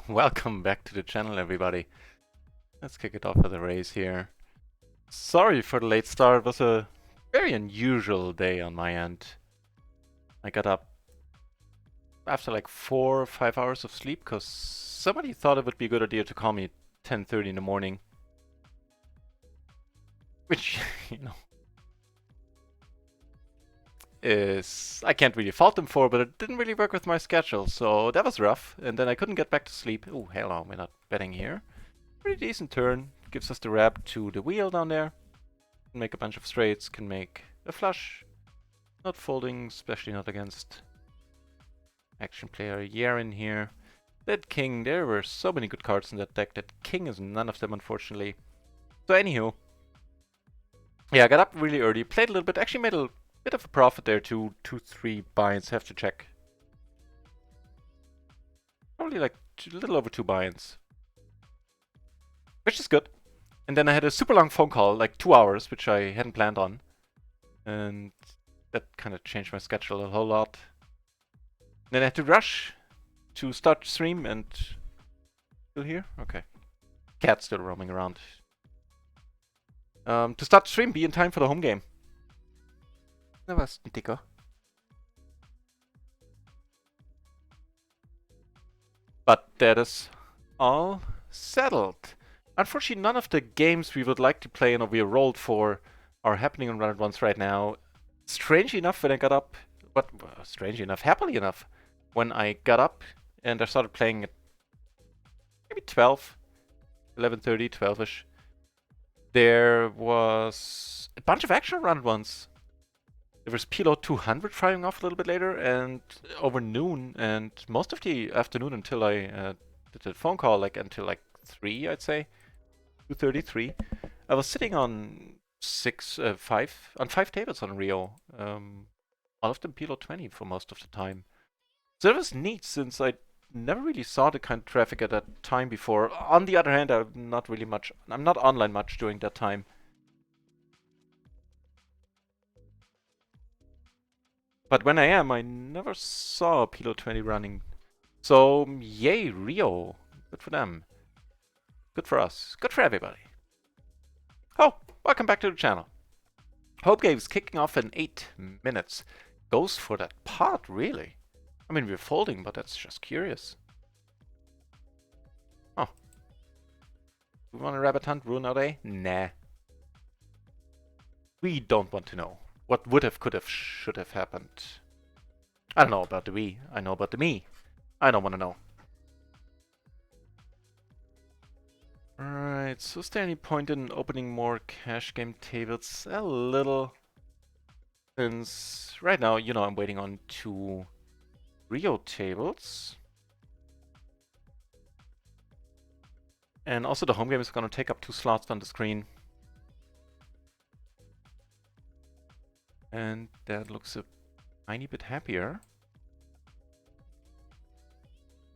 Welcome back to the channel, everybody. Let's kick it off with a race here. Sorry for the late start. It was a very unusual day on my end. I got up after like 4 or 5 hours of sleep because somebody thought it would be a good idea to call me at 10:30 in the morning. Which, you know, is... I can't really fault them for, but it didn't really work with my schedule, so that was rough. And then I couldn't get back to sleep. Oh, hell no, we're not betting here. Pretty decent turn. Gives us the wrap to the wheel down there. Can make a bunch of straights, can make a flush. Not folding, especially not against action player Yaren here. That king, there were so many good cards in that deck. That king is none of them, unfortunately. So anywho. Yeah, I got up really early, played a little bit, actually made a bit of a profit there too. 2-3 buy-ins, have to check. Probably like a little over 2 buy-ins. Which is good. And then I had a super long phone call, like 2 hours, which I hadn't planned on. And that kind of changed my schedule a whole lot. Then I had to rush to start stream and... Still here? Okay. Cat's still roaming around. To start stream, be in time for the home game. Na was, Dicker? But that is all settled. Unfortunately, none of the games we would like to play and we rolled for are happening on Run It Once right now. Strangely enough, when I got up, strangely enough, happily enough, when I got up and I started playing at maybe 12, 11:30, 12ish, there was a bunch of action on Run It Once. There was PLO 200 firing off a little bit later, and over noon, and most of the afternoon until I did the phone call, like until like 3, I'd say. 2:33. I was sitting on 5 tables on RIO. All of them PLO 20 for most of the time. So that was neat since I never really saw the kind of traffic at that time before. On the other hand, I'm not online much during that time. But when I am, I never saw PLO 20 running. So yay, RIO. Good for them. Good for us. Good for everybody. Oh, welcome back to the channel. HomeGame is kicking off in 8 minutes. Goes for that pot, really? I mean, we're folding, but that's just curious. Oh. Do we want a rabbit hunt, ruin our day? Nah. We don't want to know what would have, could have, should have happened. I don't know about the we. I know about the me. I don't want to know. Alright, so is there any point in opening more cash game tables? A little. Since right now, you know, I'm waiting on 2 RIO tables. And also the home game is going to take up 2 slots on the screen. And that looks a tiny bit happier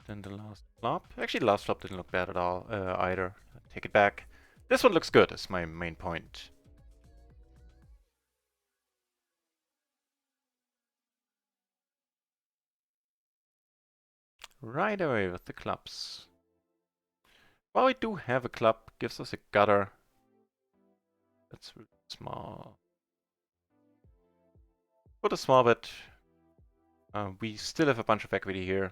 than the last flop. Actually, the last flop didn't look bad at all either. Take it back. This one looks good, is my main point. Right away with the clubs. Well, we do have a club, gives us a gutter. That's really small. Put a small bet. We still have a bunch of equity here.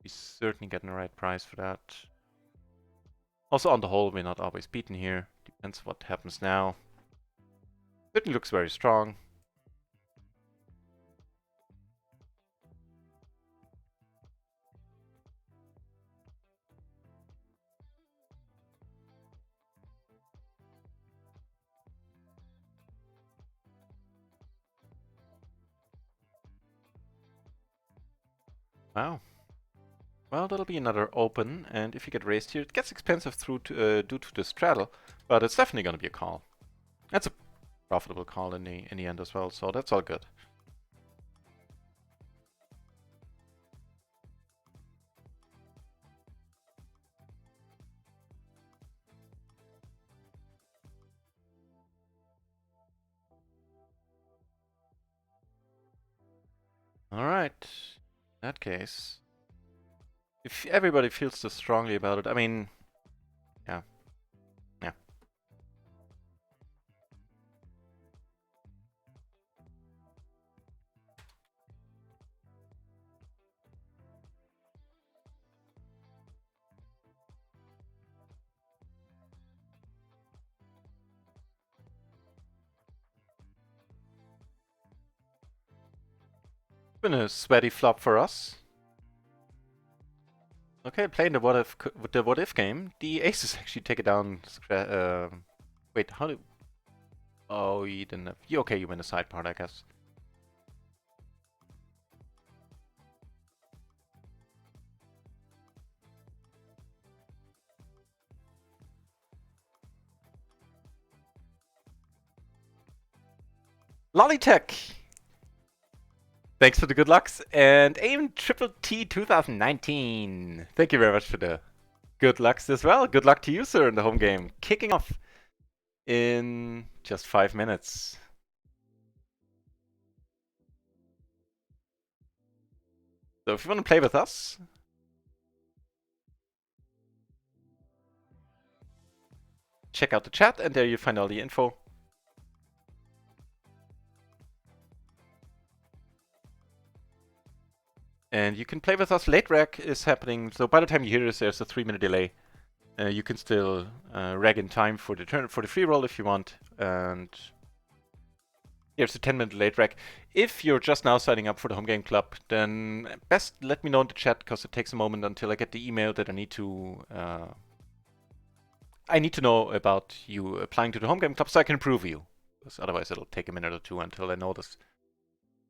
We certainly getting the right price for that. Also, on the whole, we're not always beaten here. Depends what happens now. Certainly looks very strong. Wow. Well, that'll be another open, and if you get raised here, it gets expensive due to the straddle, but it's definitely going to be a call. That's a profitable call in the end as well, so that's all good. Alright. In that case, if everybody feels so strongly about it, I mean, yeah. Yeah. Been a sweaty flop for us. Okay, playing the what if game. The aces actually take it down. Wait, how do? Oh, you didn't have. Okay, you win the side part, I guess. Lollytech! Thanks for the good lucks, and AIM Triple T 2019. Thank you very much for the good lucks as well. Good luck to you, sir, in the home game. Kicking off in just 5 minutes. So if you want to play with us, check out the chat, and there you find all the info. And you can play with us. Late reg is happening, so by the time you hear this, there's a 3-minute delay. You can still reg in time for the free roll if you want, and here's a 10-minute late reg. If you're just now signing up for the Home Game Club, then best let me know in the chat, because it takes a moment until I get the email that I need to know about you applying to the Home Game Club so I can approve you. Because otherwise it'll take a minute or two until I notice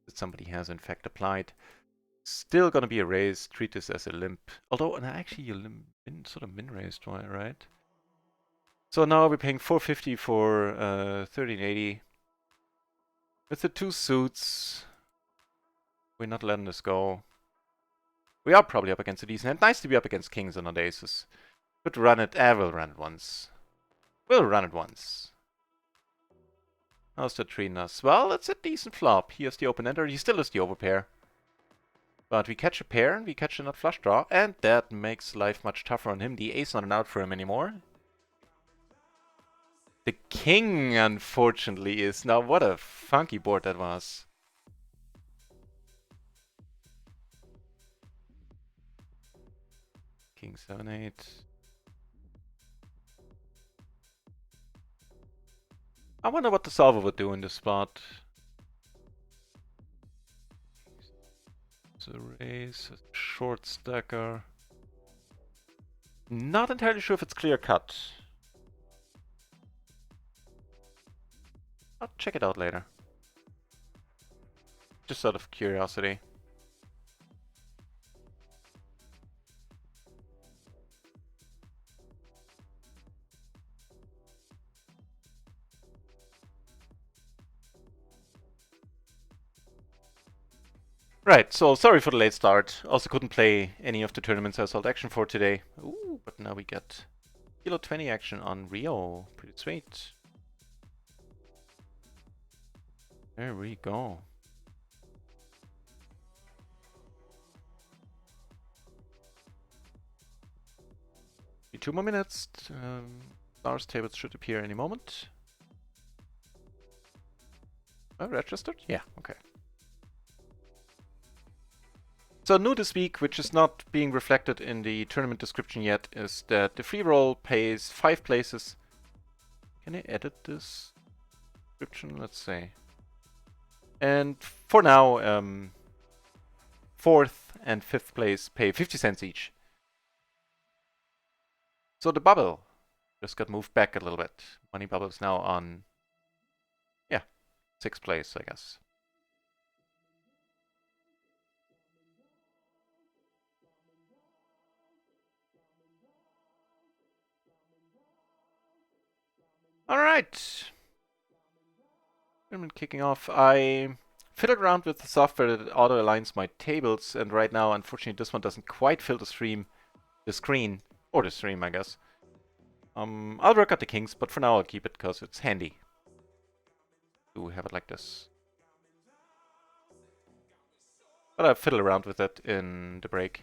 that somebody has in fact applied. Still gonna be a raise. Treat this as a limp. Although, actually, you sort of min raised, right? So now we're paying 450 for 1380. With the 2 suits, we're not letting this go. We are probably up against a decent hand. Nice to be up against kings and not aces. Could run it. We'll run it once. We'll run it once. How's that treating us? Well, it's a decent flop. Here's the open ender. He still is the overpair. But we catch a pair, and we catch a nut flush draw, and that makes life much tougher on him. The ace not an out for him anymore. The king, unfortunately, is. Now, what a funky board that was. King 7-8. I wonder what the solver would do in this spot. It's a raise, a short stacker. Not entirely sure if it's clear cut. I'll check it out later. Just out of curiosity. Right, so sorry for the late start. Also couldn't play any of the tournaments I sold action for today. Ooh, but now we get Kilo 20 action on RIO. Pretty sweet. There we go. Be 2 more minutes. Stars tables should appear any moment. Oh, registered? Yeah, okay. So new this week, which is not being reflected in the tournament description yet, is that the free roll pays 5 places. Can I edit this description? Let's see. And for now, 4th and 5th place pay 50 cents each. So the bubble just got moved back a little bit. Money bubble is now on, yeah, 6th place, I guess. All right. Tournament kicking off. I fiddled around with the software that auto aligns my tables, and right now, unfortunately, this one doesn't quite fill the screen, or the stream, I guess. I'll work out the kings, but for now I'll keep it because it's handy to have it like this. But I'll fiddle around with it in the break.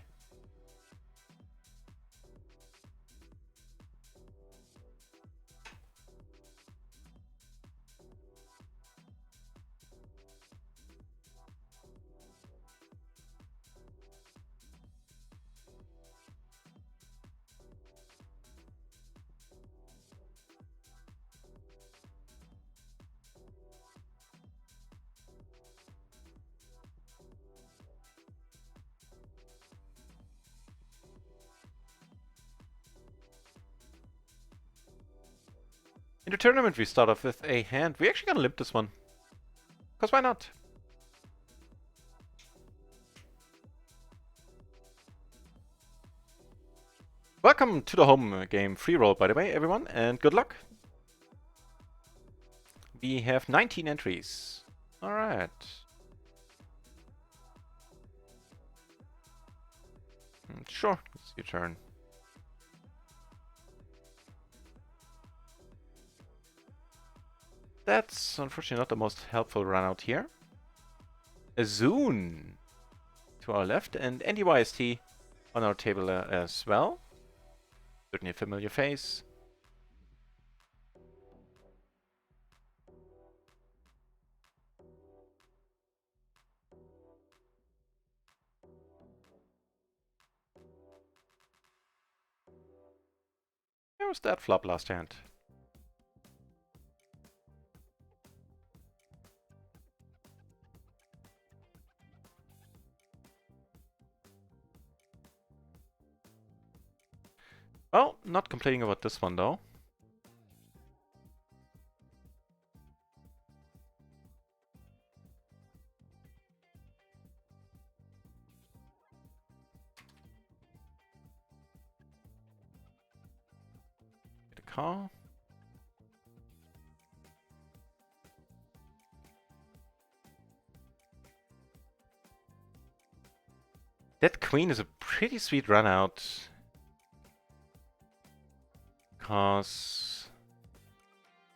In the tournament we start off with a hand. We're actually gonna limp this one. Because why not? Welcome to the HomeGame Freeroll, by the way, everyone, and good luck. We have 19 entries. Alright. Sure, it's your turn. That's unfortunately not the most helpful run out here. A Zune to our left and NDYST on our table as well. Certainly a familiar face. Where was that flop last hand? Well, not complaining about this one though. Get a call. That queen is a pretty sweet run out. Because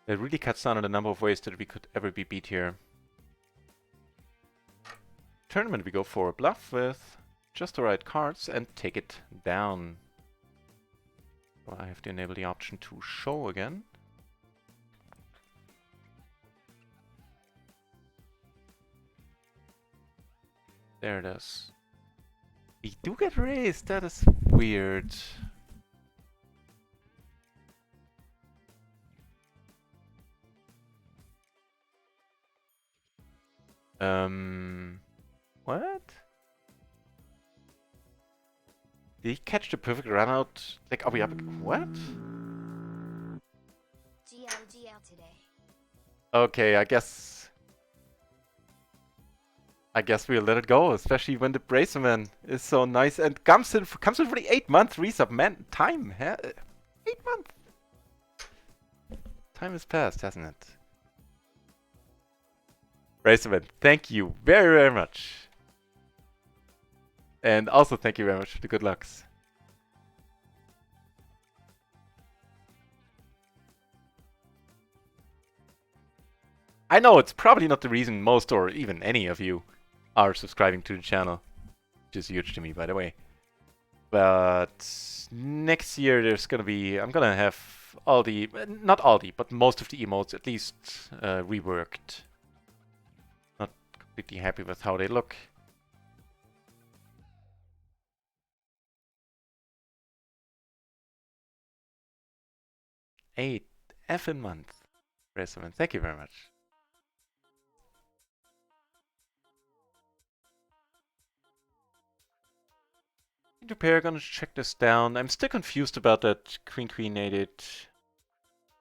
it really cuts down on the number of ways that we could ever be beat here. Tournament we go for a bluff with just the right cards and take it down. So I have to enable the option to show again. There it is. We do get raised, that is weird. What? Did he catch the perfect run out? Like, are we up? What? GL today. Okay, I guess we'll let it go, especially when the Braceman is so nice and comes in for the 8-month resub. Man, time, huh? 8 months. Time has passed, hasn't it? Braceman, thank you very, very much. And also thank you very much for the good lucks. I know it's probably not the reason most or even any of you are subscribing to the channel, which is huge to me, by the way. But next year there's gonna be, I'm gonna have all the, not all the, but most of the emotes at least reworked. Not completely happy with how they look. 8 effing month. Raceman, thank you very much. Into pair, gonna check this down. I'm still confused about that queen nated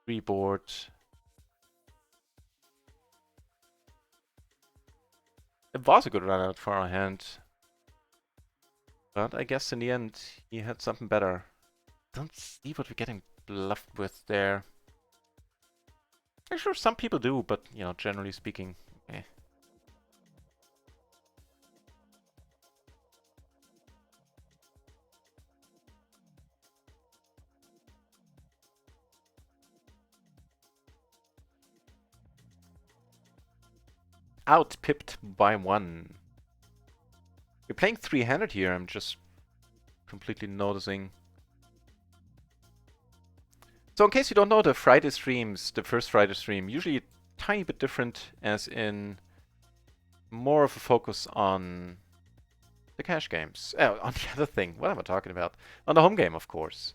3 board. It was a good run out for our hand. But I guess in the end, he had something better. Don't see what we're getting bluffed with there. I'm sure some people do, but, you know, generally speaking, eh. Out-pipped by 1. We're playing 3-handed here, I'm just completely noticing. So in case you don't know, the Friday streams, the first Friday stream, usually a tiny bit different, as in more of a focus on the cash games. Oh, on the other thing, what am I talking about? On the home game, of course.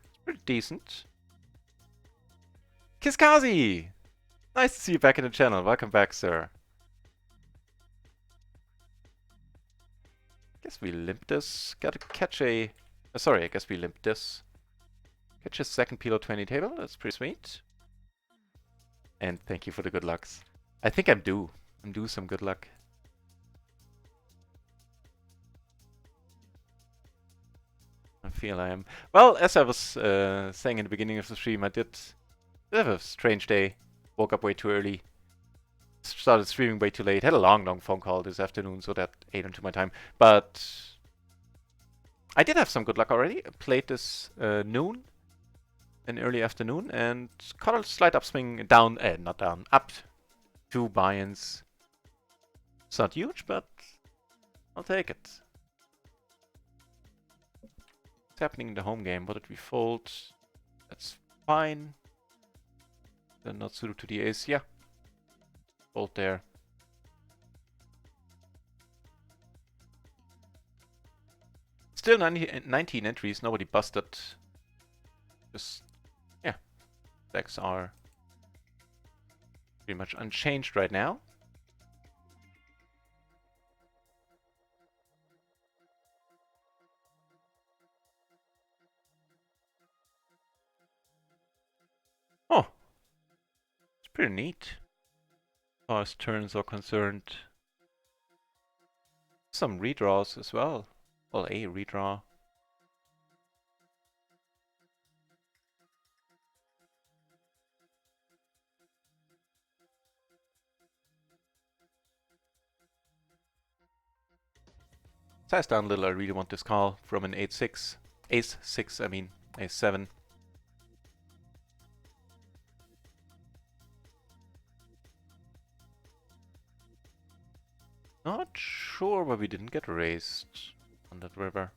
It's pretty decent. Kiskazi! Nice to see you back in the channel. Welcome back, sir. Guess we limp this. Gotta catch a... sorry, I guess we limp this. Catch a second PLO 20 table. That's pretty sweet. And thank you for the good lucks. I think I'm due. I'm due some good luck. I feel I am. Well, as I was saying in the beginning of the stream, I did have a strange day. Woke up way too early. Started streaming way too late. Had a long phone call this afternoon, so that ate into my time. But I did have some good luck already. I played this noon, in early afternoon, and caught a slight upswing down, not down, up 2 buy-ins. It's not huge, but I'll take it. What's happening in the home game? What did we fold? That's fine. Then not suited to the ace. Yeah. Fold there. Still 19 entries. Nobody busted. Just, yeah. Decks are pretty much unchanged right now. Oh. It's pretty neat. As far as turns are concerned. Some redraws as well. Well, a redraw. Size down a little, I really want this call from an 8-6. Ace-6, I mean. Ace-7. Not sure why we didn't get raised on that river.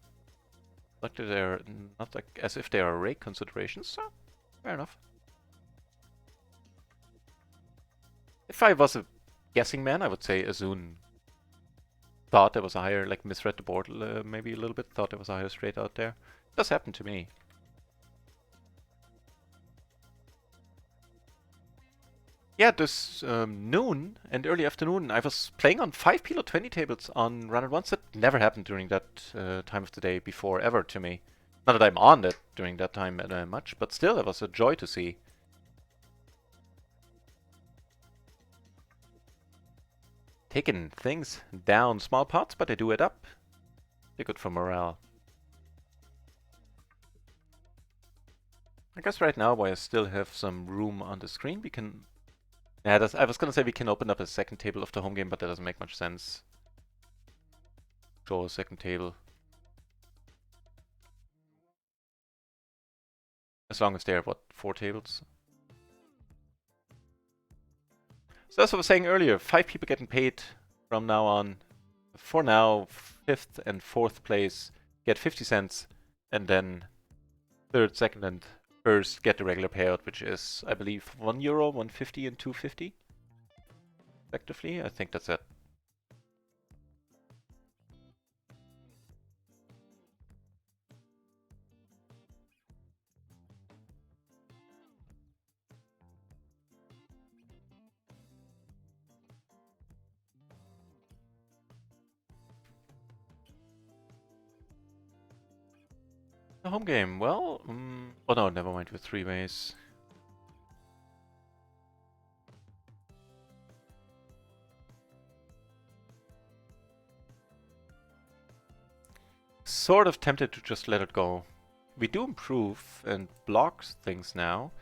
Like they're not like as if they are rake considerations, so fair enough. If I was a guessing man, I would say Azun thought there was a higher, like misread the board maybe a little bit, thought there was a higher straight out there. It does happen to me. Yeah, this noon and early afternoon, I was playing on 5 PLO 20 tables on run at once. That never happened during that time of the day before, ever to me. Not that I'm on it during that time much, but still, it was a joy to see. Taking things down small pots, but they do it up. They're good for morale. I guess right now, while I still have some room on the screen, we can... Yeah, I was gonna say we can open up a second table of the home game, but that doesn't make much sense. Show a second table. As long as there are, what, 4 tables? So as I was saying earlier, 5 people getting paid from now on. For now, 5th and 4th place get 50 cents, and then 3rd, 2nd, and 1st get the regular payout, which is, I believe, €1, 150, and 250. Effectively, I think that's it. The home game, well, oh no, never mind, with 3 ways. Sort of tempted to just let it go. We do improve and block things now.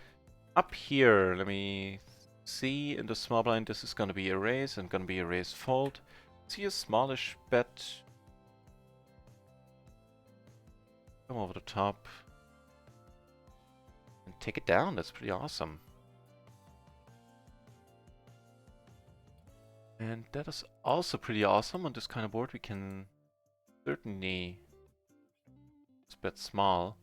Up here, let me see, in the small blind, this is gonna be a raise and gonna be a raise fold. See a smallish bet. Come over the top. And take it down, that's pretty awesome. And that is also pretty awesome. On this kind of board we can certainly bet small.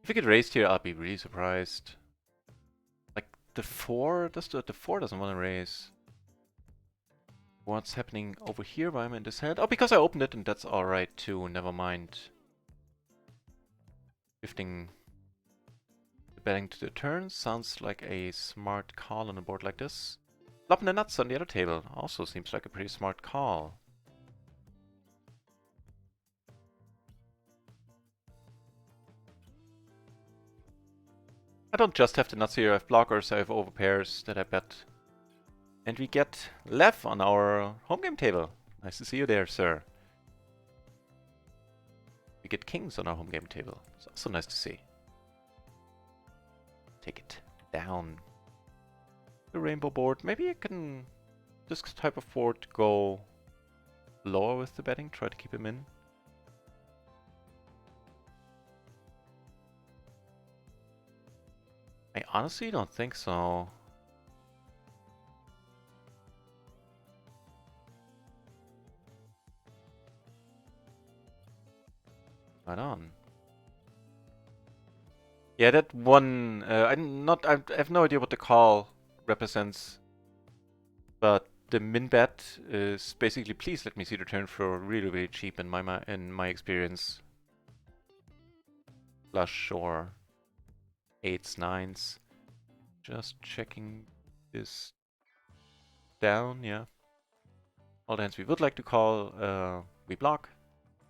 If we get raised here, I'll be really surprised. Like the 4, the 4 doesn't want to raise. What's happening over here? Why am I in this hand? Oh, because I opened it and that's alright too, never mind. Shifting the betting to the turn sounds like a smart call on a board like this. Flopping the nuts on the other table also seems like a pretty smart call. I don't just have the nuts here, I have blockers, I have overpairs that I bet. And we get Lev on our home game table. Nice to see you there, sir. We get kings on our home game table. It's also nice to see. Take it down. The rainbow board. Maybe I can, this type of board, go lower with the betting, try to keep him in. I honestly don't think so. Right on. Yeah, that one, I have no idea what the call represents, but the min bet is basically, please let me see the turn for really, really cheap in my experience. Flush or 8s, 9s. Just checking this down, yeah. All the hands we would like to call, we block.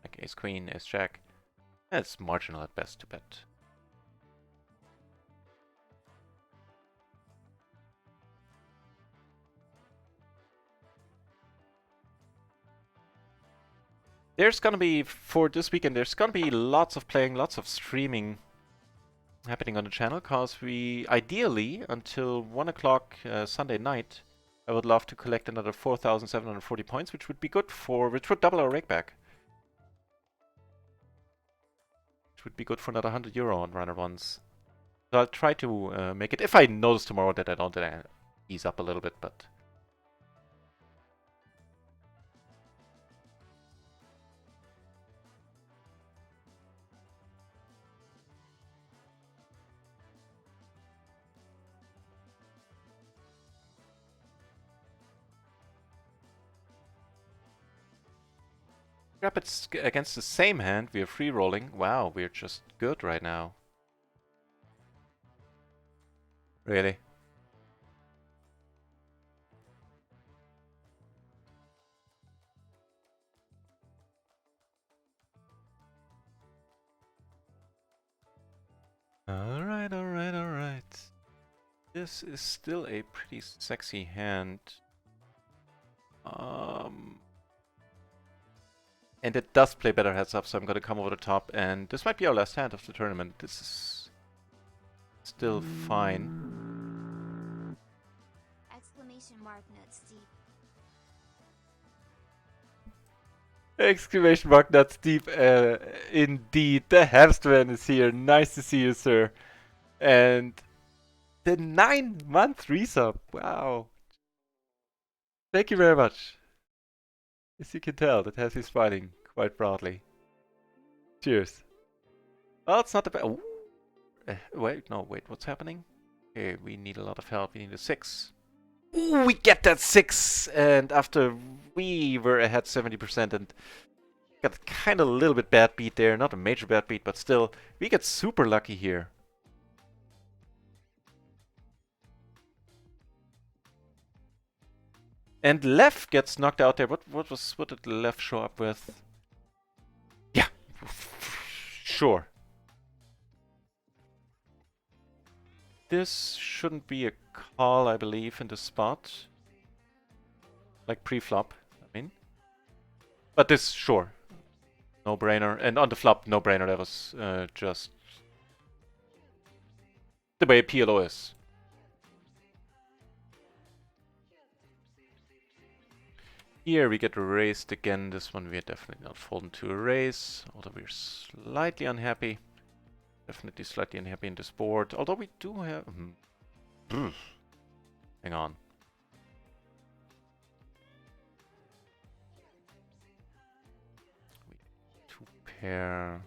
Like ace queen, ace jack. It's marginal at best to bet. There's gonna be, for this weekend, there's gonna be lots of playing, lots of streaming happening on the channel, cause we, ideally, until 1 o'clock Sunday night, I would love to collect another 4,740 points, which would be good for, which would double our rakeback. Which would be good for another €100 on runner ones. So I'll try to make it, if I notice tomorrow that I don't, then I ease up a little bit, but... Yep, it's against the same hand, we are free rolling. Wow, we're just good right now. Really? Alright, alright, alright. This is still a pretty sexy hand. And it does play better heads up, so I'm gonna come over the top, and this might be our last hand of the tournament. This is still fine. Exclamation mark nuts deep. Exclamation mark, that's deep. Indeed, the Hamsterman is here. Nice to see you, sir. And the 9-month resub. Wow. Thank you very much. As you can tell, that has me smiling quite proudly. Cheers. Well, it's not the bad. Wait, no, wait, what's happening? Okay, we need a lot of help. We need a 6. Ooh, we get that 6! And after we were ahead 70% and got kind of a little bit bad beat there. Not a major bad beat, but still, we get super lucky here. And Lev gets knocked out there. What did Lev show up with? Sure. This shouldn't be a call, I believe, in the spot. Like pre-flop, I mean. But this, sure. No-brainer. And on the flop, no-brainer. That was just the way PLO is. Here we get raised again. This one we are definitely not folding to a raise. Although we're slightly unhappy. Definitely slightly unhappy in this board. Although we do have... Hang on. Two pair...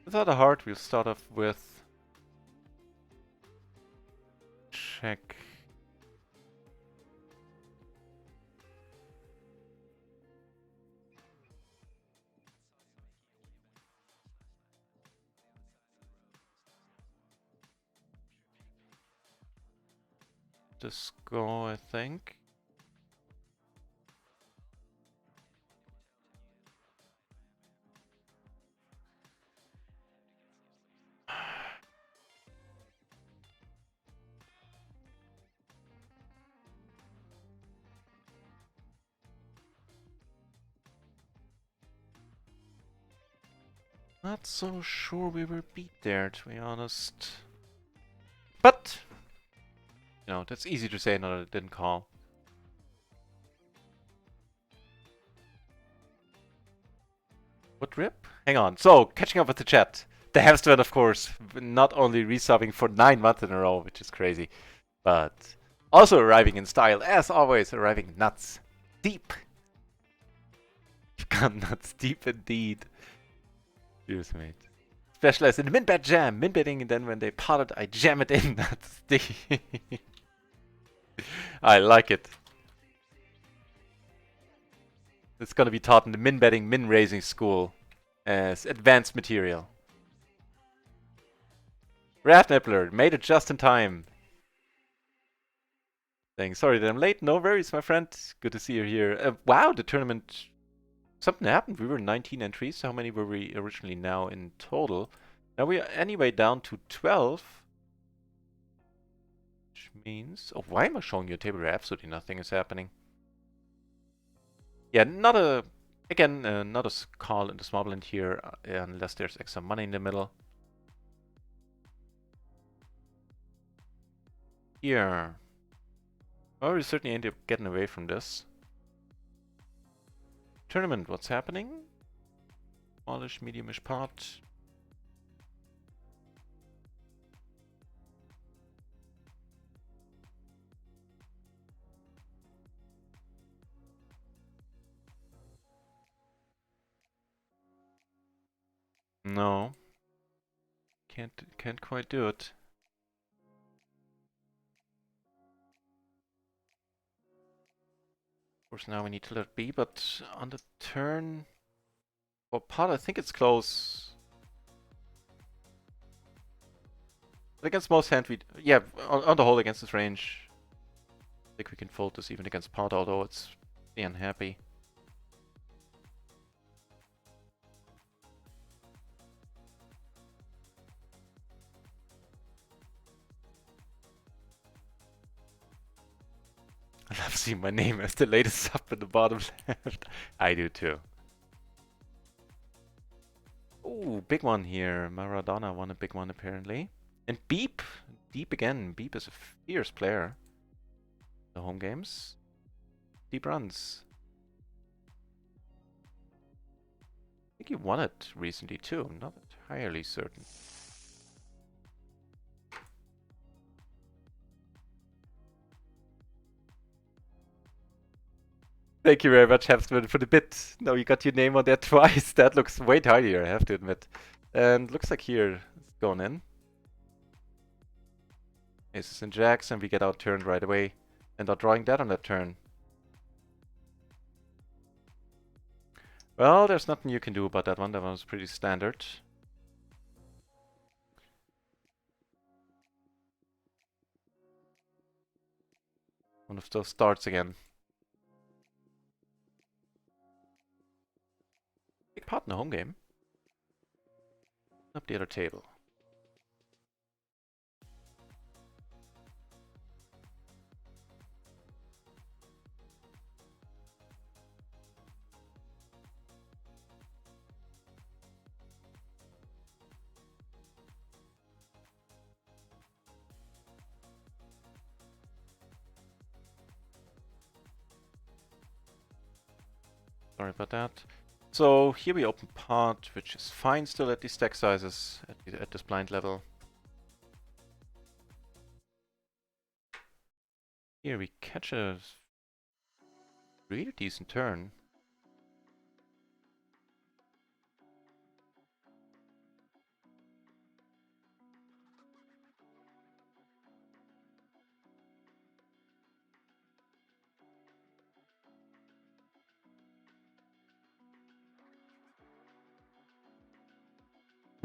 Without a heart, we'll start off with... Check... This go, I think. Not so sure we were beat there, to be honest. But, you know, that's easy to say now that it didn't call. What rip? Hang on. So, catching up with the chat. The Hamsterman, of course, not only resubbing for 9 months in a row, which is crazy, but also arriving in style, as always, arriving nuts deep. You've gone nuts deep indeed. Cheers, mate. Specialized in min-bet jam. Min-betting, and then when they pot it, I jam it in. That's the... I like it. It's gonna be taught in the min-betting, min-raising school as advanced material. Raftnippler, made it just in time. Saying, sorry that I'm late. No worries, my friend. Good to see you here. Wow, the tournament... Something happened. We were 19 entries. How many were we originally now in total? Now we are anyway down to 12. Which means... Oh, why am I showing you a table where absolutely nothing is happening? Yeah, not a... Again, not a call in the small blind here, unless there's extra money in the middle. Here. Well, we certainly end up getting away from this. Tournament, what's happening? Smallish, mediumish pot. No. Can't quite do it. Of course, now we need to let it be, but on the turn for pot, I think it's close. But against most hand, yeah, on the whole against this range, I think we can fold this even against pot, although it's unhappy. I love seeing my name as the latest sub in the bottom left. I do too. Ooh, big one here. Maradona won a big one apparently. And Beep! Deep again. Beep is a fierce player. The home games. Deep runs. I think he won it recently too. I'm not entirely certain. Thank you very much, Hamsterman, for the bit. No, you got your name on there twice. That looks way tidier, I have to admit. And looks like here it's going in. Aces and jacks, and we get outturned right away. And are drawing that on that turn. Well, there's nothing you can do about that one. That one was pretty standard. One of those starts again. Big part in the home game. Up the other table. Sorry about that. So here we open part, which is fine still at these stack sizes, at this blind level. Here we catch a really decent turn.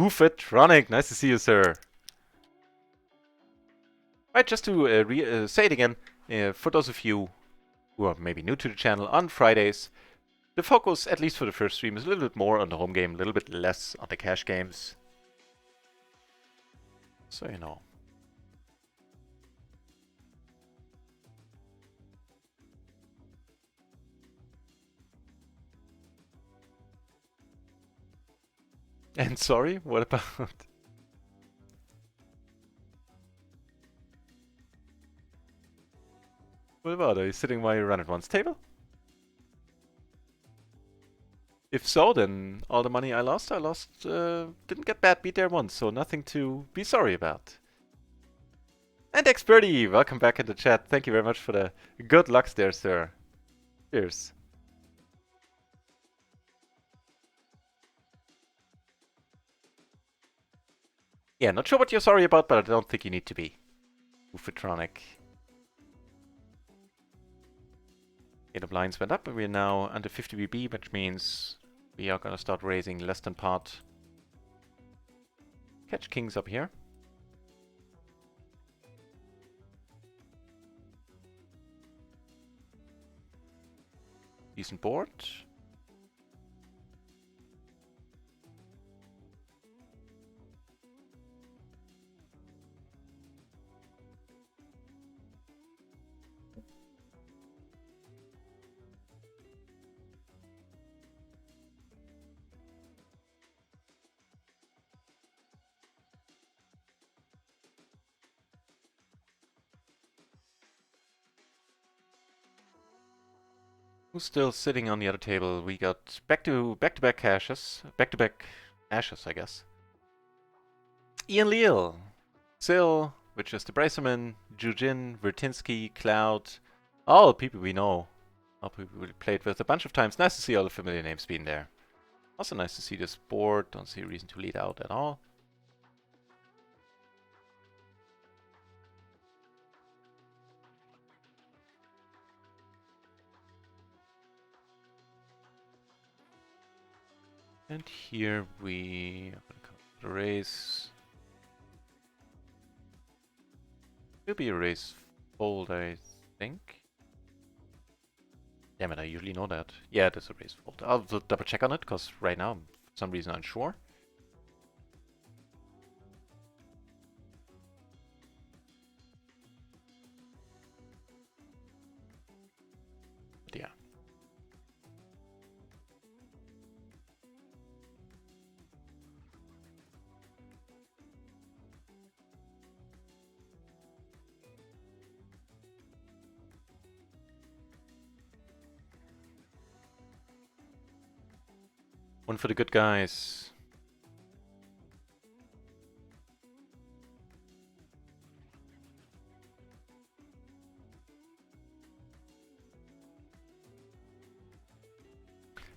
Tronic, nice to see you, sir. Right, just to say it again, for those of you who are maybe new to the channel, on Fridays, the focus, at least for the first stream, is a little bit more on the home game, a little bit less on the cash games. So you know. And sorry, what about... What about, are you sitting while you run at once table? If so, then all the money I lost, didn't get bad beat there once, so nothing to be sorry about. And Experty, welcome back in the chat. Thank you very much for the good lucks there, sir. Cheers. Yeah, not sure what you're sorry about, but I don't think you need to be. Ufitronic. Okay, the blinds went up, and we're now under 50 BB, which means we are gonna start raising less than part. Catch kings up here. Decent board. Who's still sitting on the other table? We got back-to-back ashes. Back-to-back ashes, I guess. Ian Leal. Sil, which is the Bracerman, Jujin, Vertinsky, Cloud. All people we know. All people we played with a bunch of times. Nice to see all the familiar names being there. Also nice to see this board. Don't see a reason to lead out at all. And here we are gonna come to the raise. Will be a raise fold, I think. Damn it, I usually know that. Yeah, it is a raise fold. I'll double check on it, because right now, for some reason, I'm unsure. But yeah. One for the good guys.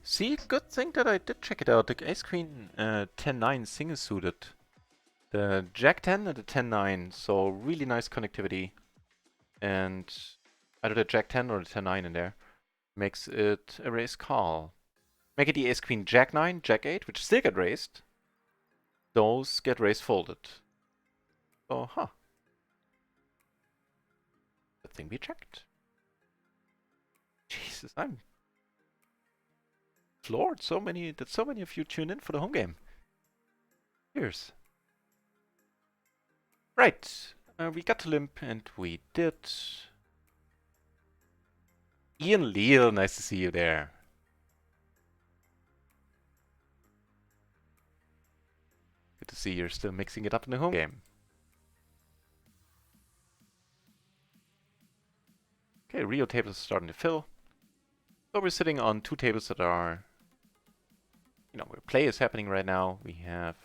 See, good thing that I did check it out. The Ace Queen 10-9 single suited. The Jack 10 and the 10-9, so really nice connectivity. And either the Jack 10 or the 10-9 in there makes it a raise call. Make it the Ace Queen Jack 9, Jack 8, which still get raised. Those get raised folded. So, Good thing we checked. Jesus, I'm floored. That so many of you tune in for the home game. Cheers. Right. We got to limp, and we did. Ian Leal, nice to see you there. Good to see you're still mixing it up in the home game. Okay, RIO tables are starting to fill. So we're sitting on 2 tables that are, where play is happening right now. We have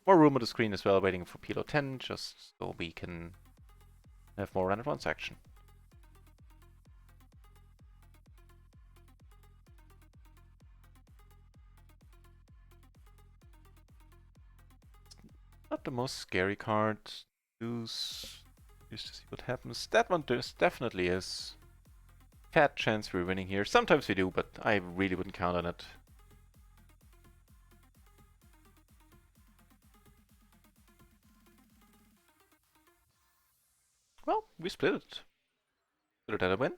more room on the screen as well, waiting for PLO 10, just so we can have more run-at-once action. Not the most scary card. Use to see what happens. That one definitely is. Fat chance we're winning here. Sometimes we do, but I really wouldn't count on it. Well, we split it. Split it at a win.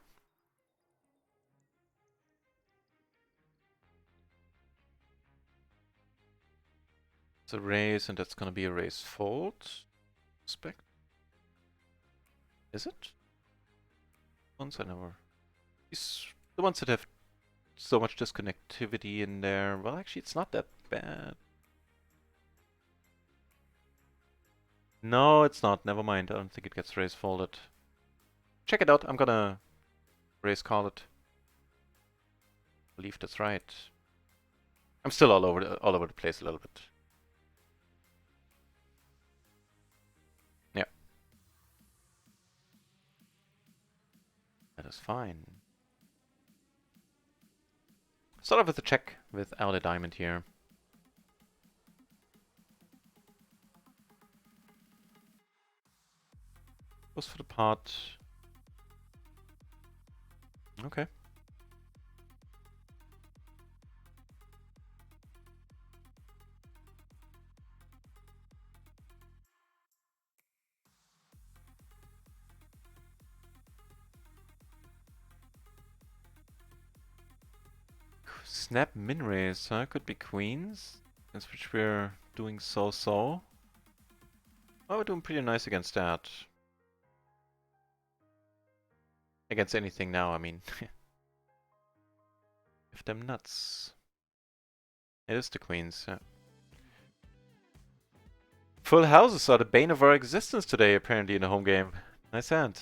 It's a raise, and that's gonna be a raise fold. Expect. Is it? Ones I never. These the ones that have so much disconnectivity in there. Well, actually, it's not that bad. No, it's not. Never mind. I don't think it gets raise folded. Check it out. I'm gonna raise call it. I believe that's right. I'm still all over the place a little bit. Yeah. That is fine. Start off with a check without a diamond here. Goes for the pot. Okay. Snap min raise, huh? Could be queens. Against which we're doing so-so. Oh, we're doing pretty nice against that. Against anything now, I mean. Give them nuts. It is the queens, yeah. Full houses are the bane of our existence today, apparently, in a home game. Nice hand.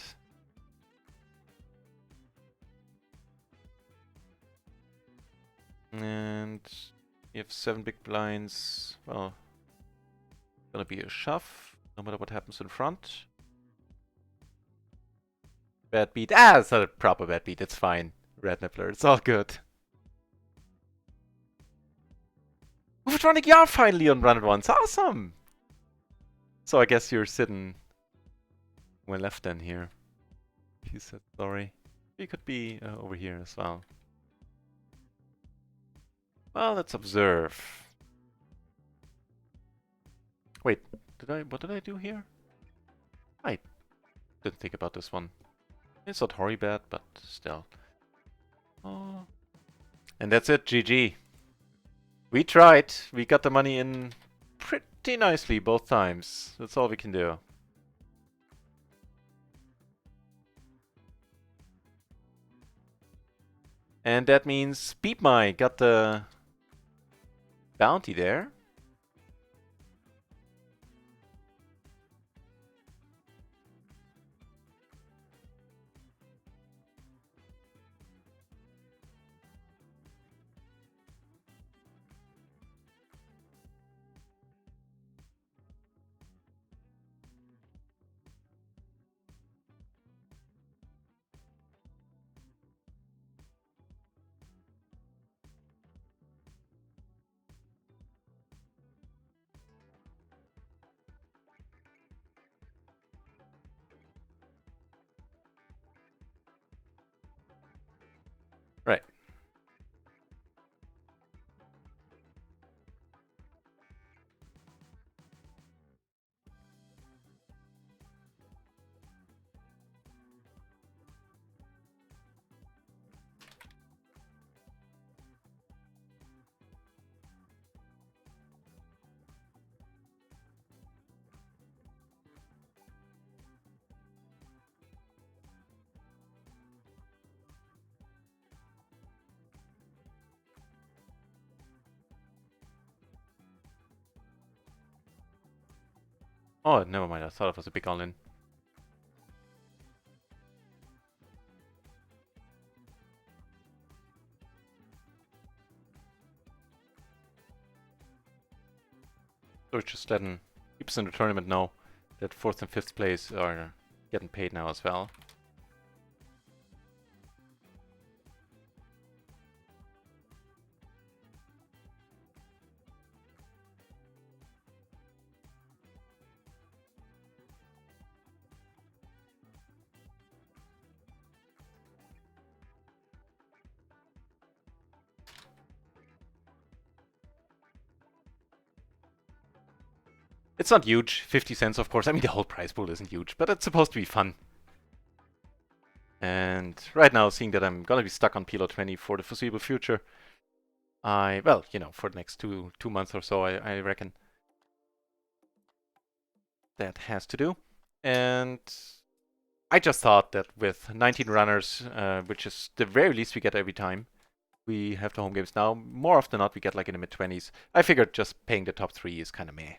And you have 7 big blinds. Well, gonna be a shove, no matter what happens in front. Bad beat. Ah, it's not a proper bad beat. It's fine. Red Nippler. It's all good. Overtronic Yar finally on run-at-once. Awesome! So I guess you're sitting my left then here. He said sorry. You could be over here as well. Well, let's observe. Wait, what did I do here? I didn't think about this one. It's not horribly bad, but still. Oh. And that's it, GG. We tried. We got the money in pretty nicely both times. That's all we can do. And that means Beepmy got the bounty there. Oh, never mind. I thought it was a big all-in. So it's just letting people in the tournament know that 4th and 5th place are getting paid now as well. It's not huge, 50 cents of course. I mean, the whole prize pool isn't huge, but it's supposed to be fun. And right now, seeing that I'm gonna be stuck on PLO 20 for the foreseeable future, well, you know, for the next two months or so, I reckon that has to do. And I just thought that with 19 runners, which is the very least we get every time we have the home games now, more often than not we get like in the mid-20s. I figured just paying the top 3 is kind of meh.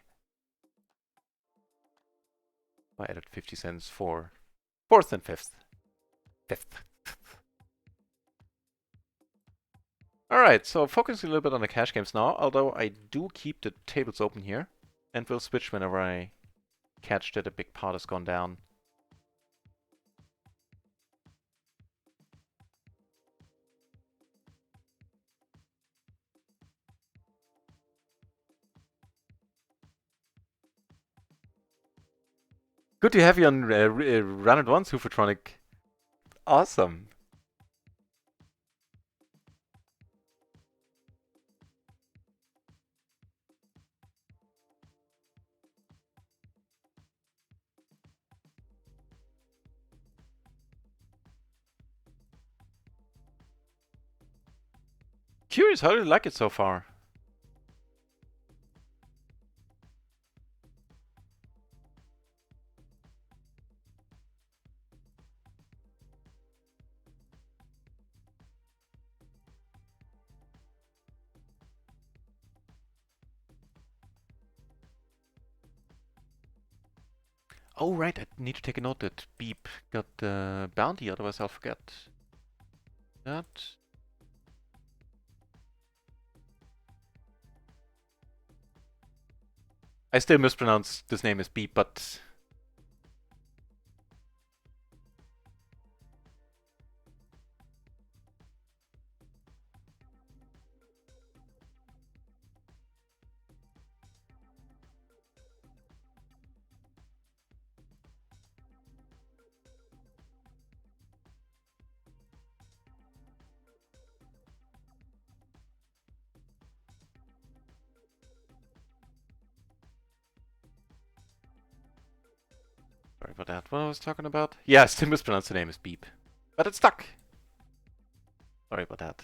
I added 50 cents for 4th and 5th. Alright, so focusing a little bit on the cash games now, although I do keep the tables open here, and will switch whenever I catch that a big pot has gone down. Good to have you on Run It Once, Hoofertronic. Awesome. Curious, how do you like it so far? Oh, right, I need to take a note that Beep got the bounty, otherwise I'll forget. That. I still mispronounce this name as Beep, but... Sorry about that. What I was talking about? Yeah, I still mispronounced the name as Beep. But it's stuck! Sorry about that.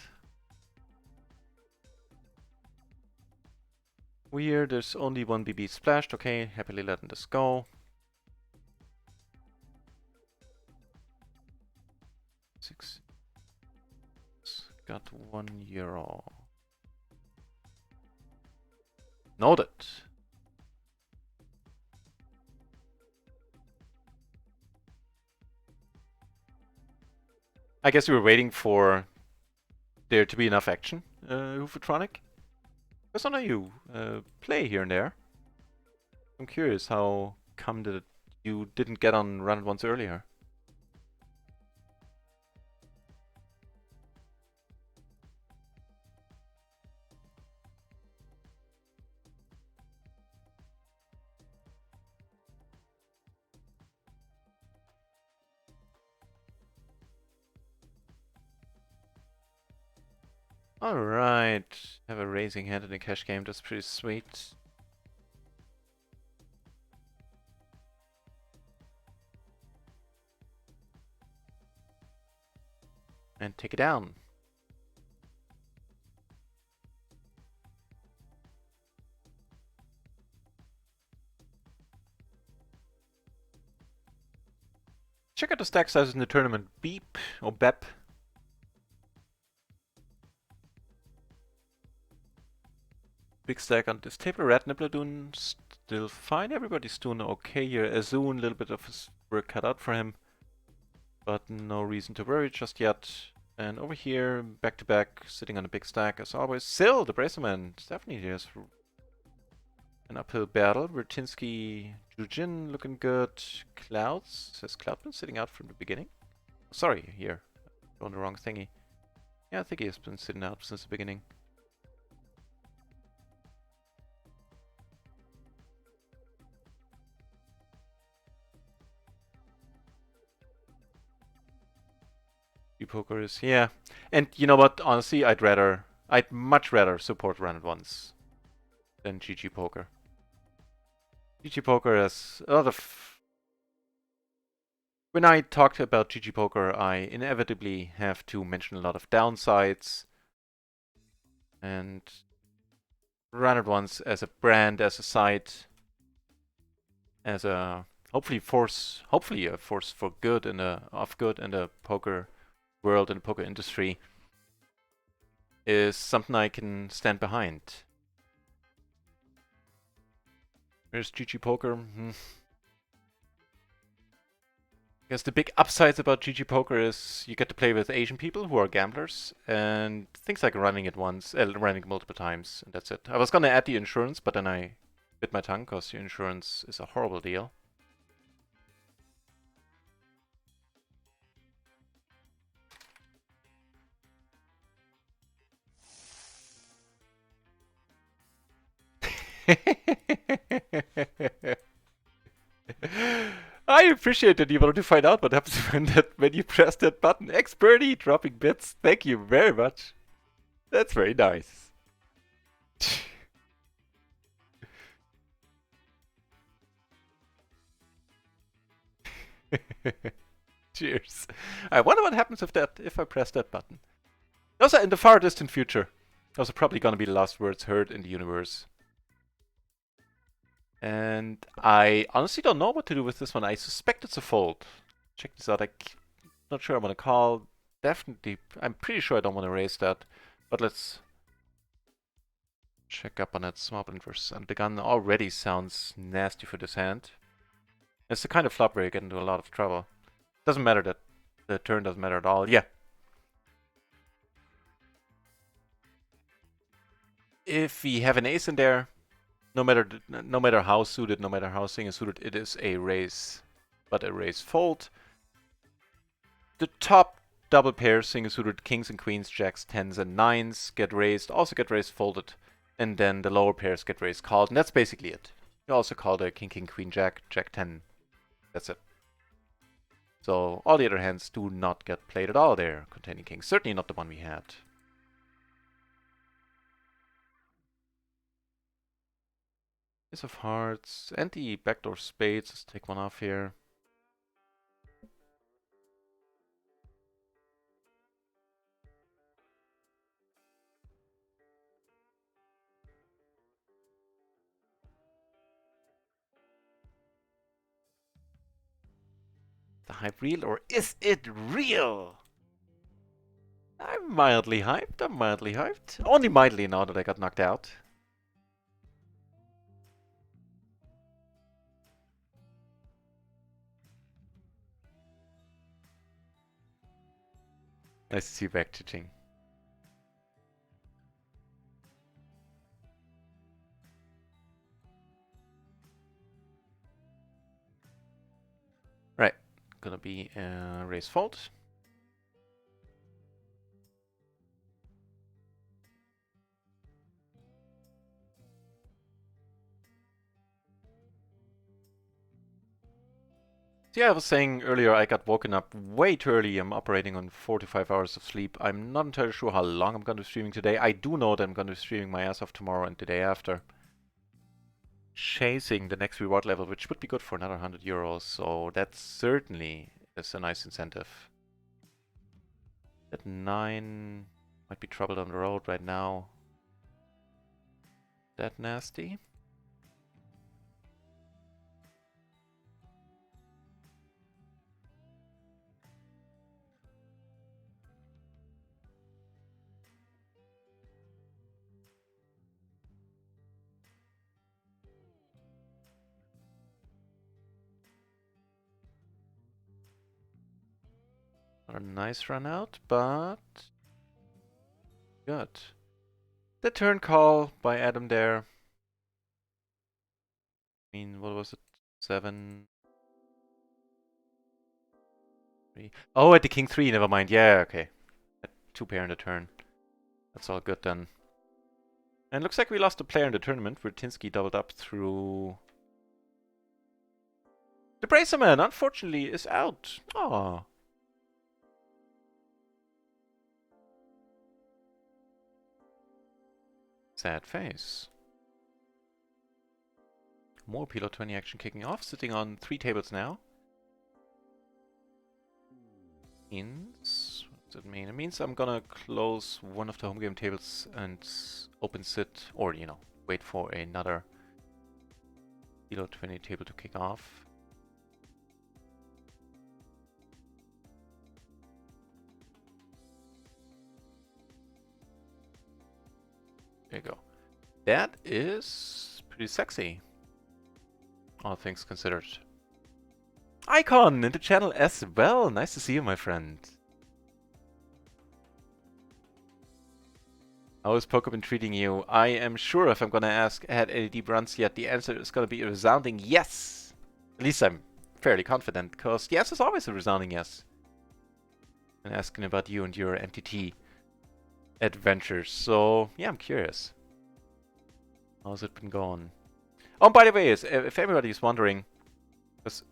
Weird, there's only one BB splashed. Okay, happily letting this go. 6. Got €1. Noted. I guess we were waiting for there to be enough action, Hoofertronic. Because I know you play here and there. I'm curious how come that you didn't get on Run It Once earlier. Alright, have a raising hand in a cash game, that's pretty sweet. And take it down. Check out the stack sizes in the tournament. Beep or Bep. Big stack on this table. Red Nibbler doing still fine. Everybody's doing okay here. Azun, a little bit of his work cut out for him, but no reason to worry just yet. And over here, back to back, sitting on a big stack as always. Sil, the Bracerman, definitely has an uphill battle. Vertinsky, Jujin looking good. Clouds, has Cloud been sitting out from the beginning? Sorry, here, on the wrong thingy. Yeah, I think he has been sitting out since the beginning. Poker is, yeah. And you know what? Honestly, I'd much rather support Run It Once than GG Poker. GG Poker has a lot of. When I talked about GG Poker, I inevitably have to mention a lot of downsides. And Run It Once as a brand, as a site, as a hopefully a force for good in the poker world and poker industry is something I can stand behind. Where's GG Poker? I guess the big upsides about GG Poker is you get to play with Asian people who are gamblers, and things like running multiple times, and that's it. I was gonna add the insurance, but then I bit my tongue because the insurance is a horrible deal. I appreciate that you wanted to find out what happens when you press that button. Experty dropping bits. Thank you very much. That's very nice. Cheers. I wonder what happens if I press that button. Those are in the far distant future. Those are probably gonna be the last words heard in the universe. And I honestly don't know what to do with this one. I suspect it's a fold. Check this out. I'm not sure I want to call. Definitely, I'm pretty sure I don't want to raise that. But let's check up on that small blind versus under the gun. Already sounds nasty for this hand. It's the kind of flop where you get into a lot of trouble. Doesn't matter that the turn doesn't matter at all. Yeah. If we have an ace in there, no matter how suited, no matter how single suited, it is a raise, but a raise fold. The top double pairs, single suited kings and queens, jacks, tens, and nines get raised, also get raised, folded, and then the lower pairs get raised, called, and that's basically it. You also call the king, king, queen, jack, jack, 10. That's it. So all the other hands do not get played at all there, containing kings. Certainly not the one we had. Ace of hearts and the backdoor spades. Let's take one off here. The hype real, or is it real? I'm mildly hyped. I'm mildly hyped. Only mildly now that I got knocked out. Nice to see you back, Chiching. Right. Gonna be raise fold. So yeah, I was saying earlier I got woken up way too early. I'm operating on 4 to 5 hours of sleep. I'm not entirely sure how long I'm going to be streaming today. I do know that I'm going to be streaming my ass off tomorrow and the day after. Chasing the next reward level, which would be good for another 100 euros. So that certainly is a nice incentive. That 9 might be trouble down the road right now. That nasty. A nice run out, but good. The turn call by Adam there. I mean, what was it? 7, 3. Oh, at the king 3, never mind. Yeah, okay. At 2 pair in the turn. That's all good then. And looks like we lost a player in the tournament. Vertinsky doubled up through... The Bracerman, unfortunately, is out. Aww. Sad face. More PLO 20 action kicking off, sitting on 3 tables now. Means, what does it mean? It means I'm gonna close one of the home game tables and open sit, or, you know, wait for another PLO 20 table to kick off. There you go. That is pretty sexy, all things considered. Icon in the channel as well. Nice to see you, my friend. How is Pokemon treating you? I am sure if I'm gonna ask, had any deep runs yet, the answer is gonna be a resounding yes. At least I'm fairly confident, because yes is always a resounding yes. And asking about you and your MTT adventures. So, yeah, I'm curious. How's it been going? Oh, by the way, if everybody is wondering, because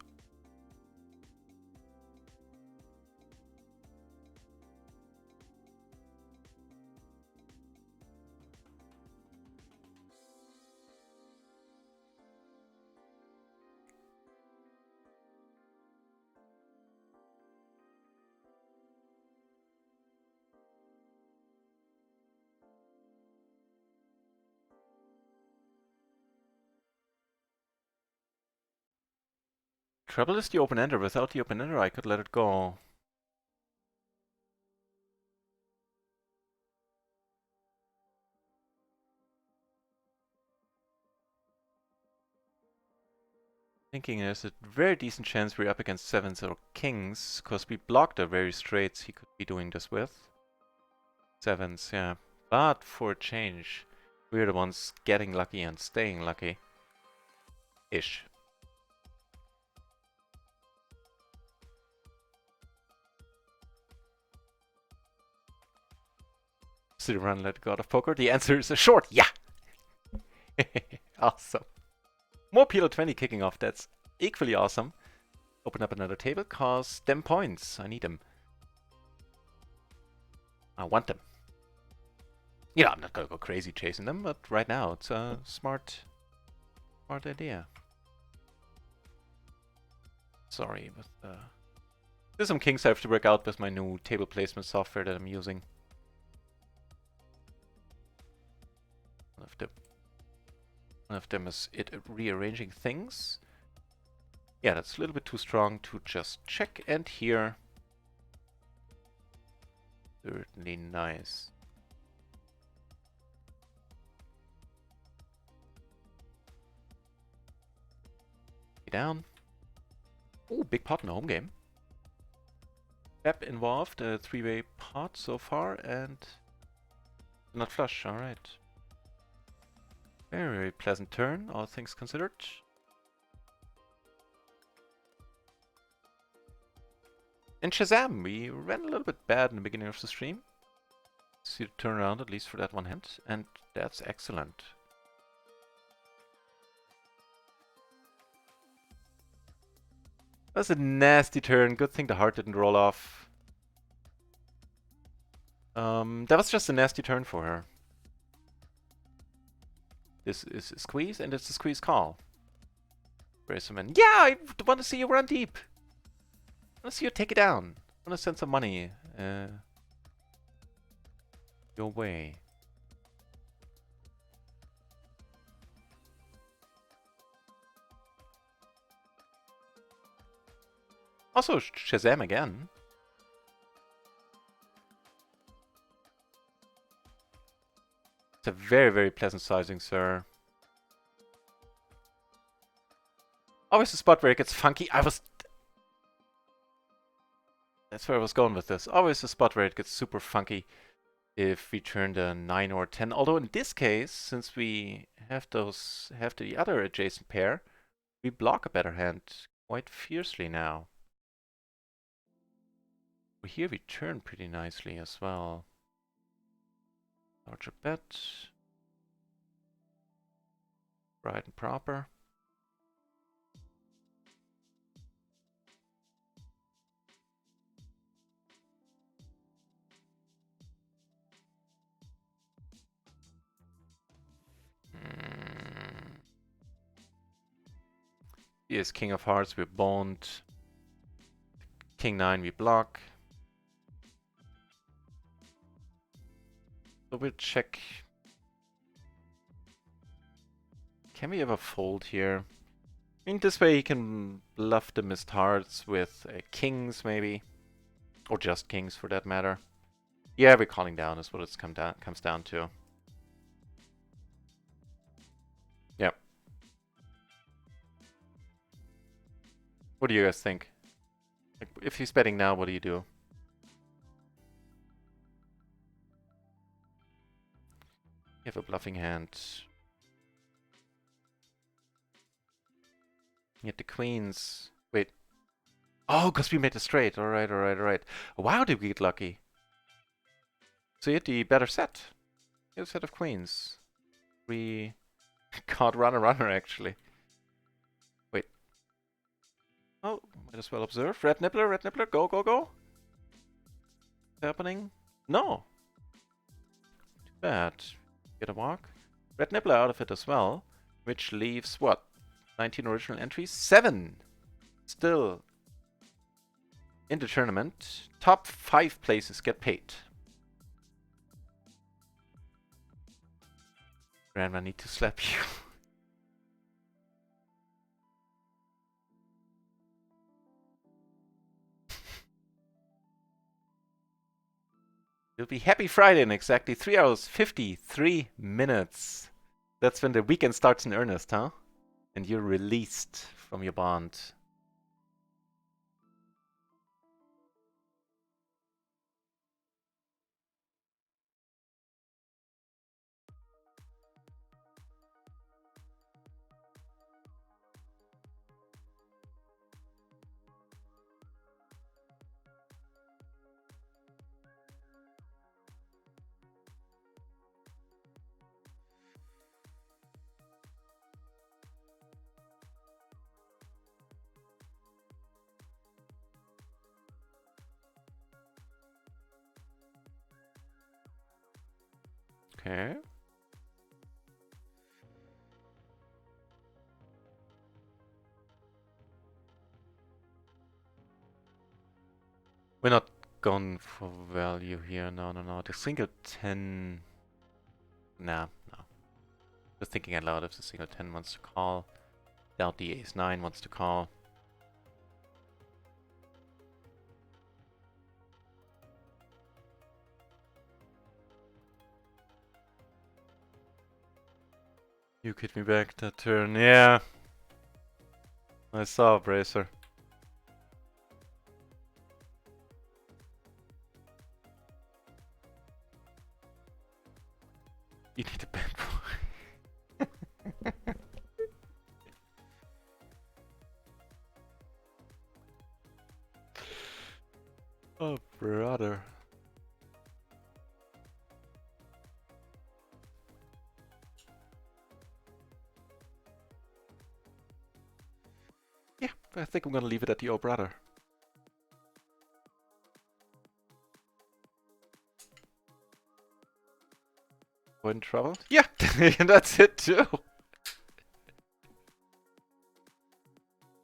trouble is the open-ender. Without the open-ender, I could let it go. Thinking there's a very decent chance we're up against 7s or kings, because we blocked the very straights he could be doing this with. 7s, yeah. But for a change, we're the ones getting lucky and staying lucky. Ish. City run let God of Poker? The answer is a short yeah! Awesome. More PLO 20 kicking off, that's equally awesome. Open up another table, cause them points. I need them. I want them. Yeah, I'm not gonna go crazy chasing them, but right now it's a smart idea. Sorry, but there's some kinks I have to work out with my new table placement software that I'm using. One of them is it rearranging things. Yeah, that's a little bit too strong to just check, and here certainly nice. Down. Oh, big pot in the home game. Pep involved, a 3-way pot so far, and not flush. All right. Very, very pleasant turn, all things considered. And Shazam, we ran a little bit bad in the beginning of the stream. See the turnaround, at least for that one hand, and that's excellent. That's a nasty turn. Good thing the heart didn't roll off. That was just a nasty turn for her. This is a squeeze, and it's a squeeze call. Bracerman. Yeah, I want to see you run deep. I want to see you take it down. I want to send some money your way. Also, Shazam again. It's a very, very pleasant sizing, sir. Always a spot where it gets funky. That's where I was going with this. Always a spot where it gets super funky if we turn the 9 or 10. Although in this case, since we have the other adjacent pair, we block a better hand quite fiercely now. Here we turn pretty nicely as well. Larger bet. Right and proper. He is King of Hearts, we bond. King 9 we block. So we'll check. Can we ever fold here? I mean, this way he can bluff the missed hearts with kings maybe. Or just kings for that matter. Yeah, we're calling down is what it comes down to. Yep. What do you guys think? Like, if he's betting now, what do you do? You have a bluffing hand. You get the queens. Wait. Oh, because we made a straight. Alright, alright, alright. Wow, did we get lucky. So you had the better set. You had a set of queens. We got runner, actually. Wait. Oh, might as well observe. Red Nibbler, go, go, go. What's happening? No. Too bad. Get a walk. Red Nibbler out of it as well. Which leaves what? 19 original entries? 7! Still in the tournament. Top 5 places get paid. Grandma, need to slap you. It'll be Happy Friday in exactly 3 hours, 53 minutes. That's when the weekend starts in earnest, huh? And you're released from your bond. Okay. We're not going for value here. No, no, no. The single 10... Nah, no. Just thinking out loud if the single 10 wants to call. Doubt the ace 9 wants to call. You hit me back that turn. Yeah. I saw, Bracer. You need a bad boy. Oh, brother. Yeah, I think I'm gonna leave it at the oh, brother. In trouble? Yeah, that's it too.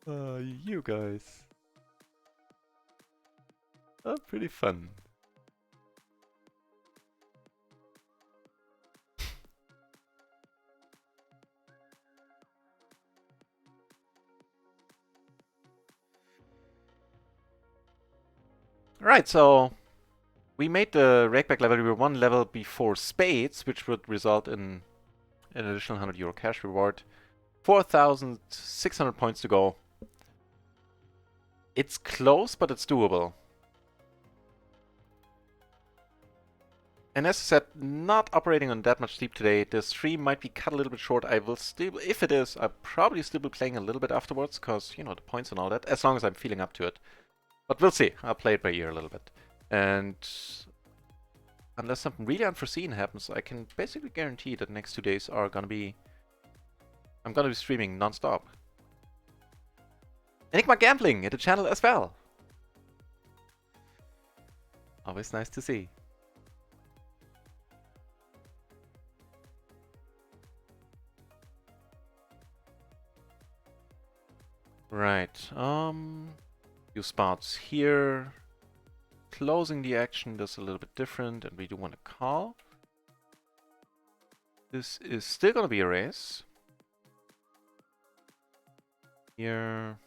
You guys. Oh, pretty fun. Right, so we made the rakeback level. We were 1 level before spades, which would result in an additional €100 cash reward. 4,600 points to go. It's close, but it's doable. And as I said, not operating on that much sleep today. The stream might be cut a little bit short. I will still, if it is, I'll probably still be playing a little bit afterwards, because, you know, the points and all that, as long as I'm feeling up to it. But we'll see. I'll play it by ear a little bit. And unless something really unforeseen happens, I can basically guarantee that the next 2 days are gonna be... I'm gonna be streaming non-stop. Enigma Gambling at the channel as well. Always nice to see. Right, few spots here. Closing the action is a little bit different, and we do want to call. This is still gonna be a raise. Here.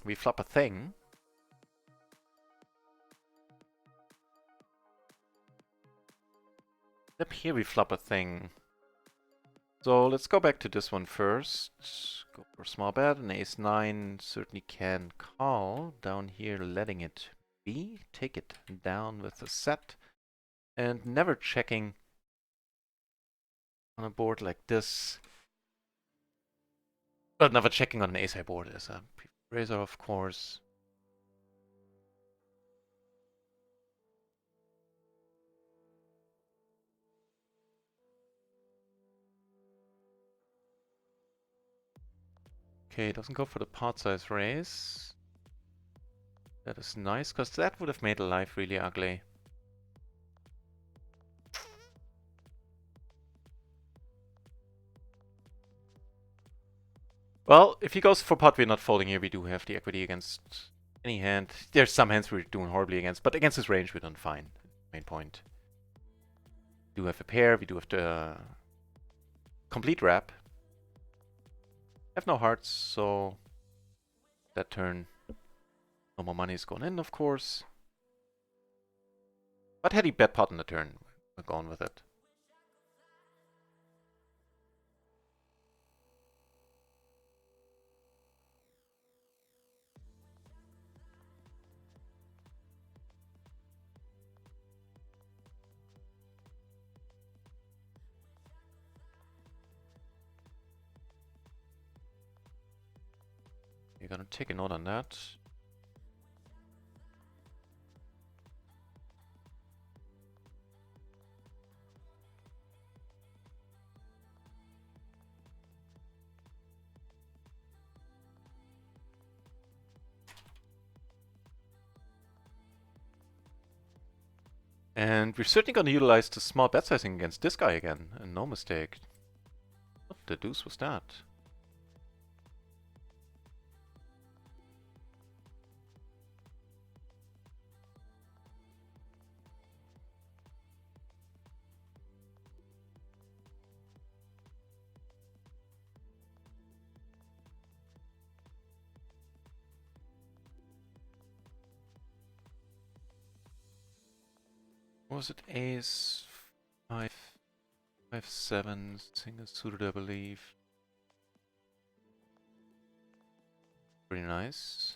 We flop a thing. Up here we flop a thing. So let's go back to this one first. Go for a small bet. An ace-9 certainly can call. Down here, letting it be. Take it down with a set. And never checking on a board like this. But never checking on an ace-high board as a raiser, of course. Okay, doesn't go for the pot size raise. That is nice, because that would have made life really ugly. Well, if he goes for pot, we're not folding here. We do have the equity against any hand. There's some hands we're doing horribly against, but against his range we're doing fine. Main point. We do have a pair, we do have the complete wrap. Have no hearts, so that turn, no more money is going in, of course. But had he bet pot on the turn, we're going with it. You're gonna take a note on that. And we're certainly gonna utilize the small bet sizing against this guy again, and no mistake. What the deuce was that? What was it? Ace, 5, 5-7, single suited, I believe. Pretty nice.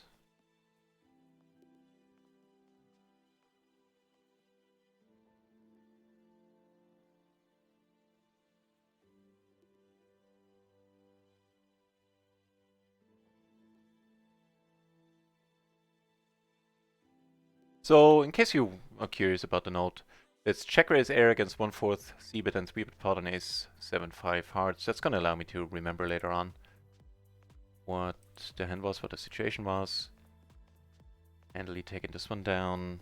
So, in case you are curious about the note, it's check raise air against 1/4 c-bet and 3-bet pot on ace 7-5 hearts. That's gonna allow me to remember later on what the hand was, what the situation was. Handily taking this one down.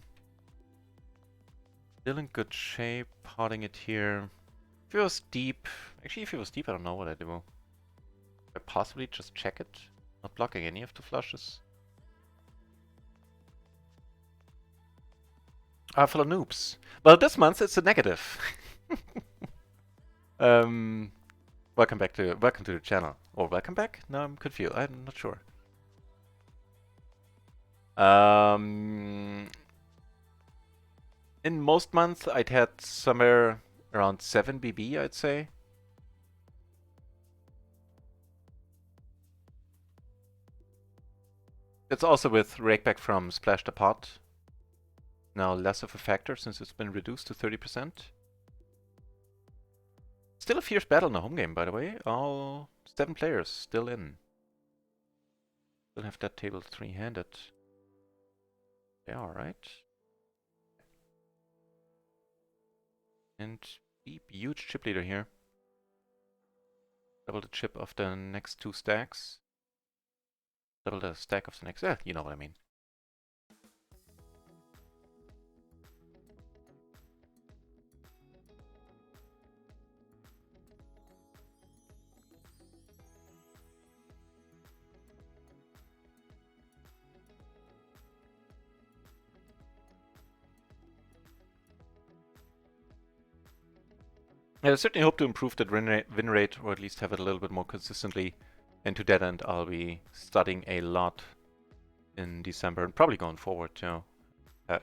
Still in good shape, potting it here. If it was deep, actually if it was deep I don't know what I do. I possibly just check it, not blocking any of the flushes. For the noobs. Well, this month it's a negative. Welcome to the channel. Or welcome back? No, I'm confused. I'm not sure. In most months, I'd had somewhere around 7 BB, I'd say. It's also with rakeback from Splash the Pot. Now less of a factor since it's been reduced to 30%. Still a fierce battle in the home game, by the way. All 7 players still in. Still have that table 3-handed. They are, right? And deep, huge chip leader here. Double the chip of the next 2 stacks. Double the stack of the next... you know what I mean. I certainly hope to improve that win rate, or at least have it a little bit more consistently. And to that end, I'll be studying a lot in December, and probably going forward too,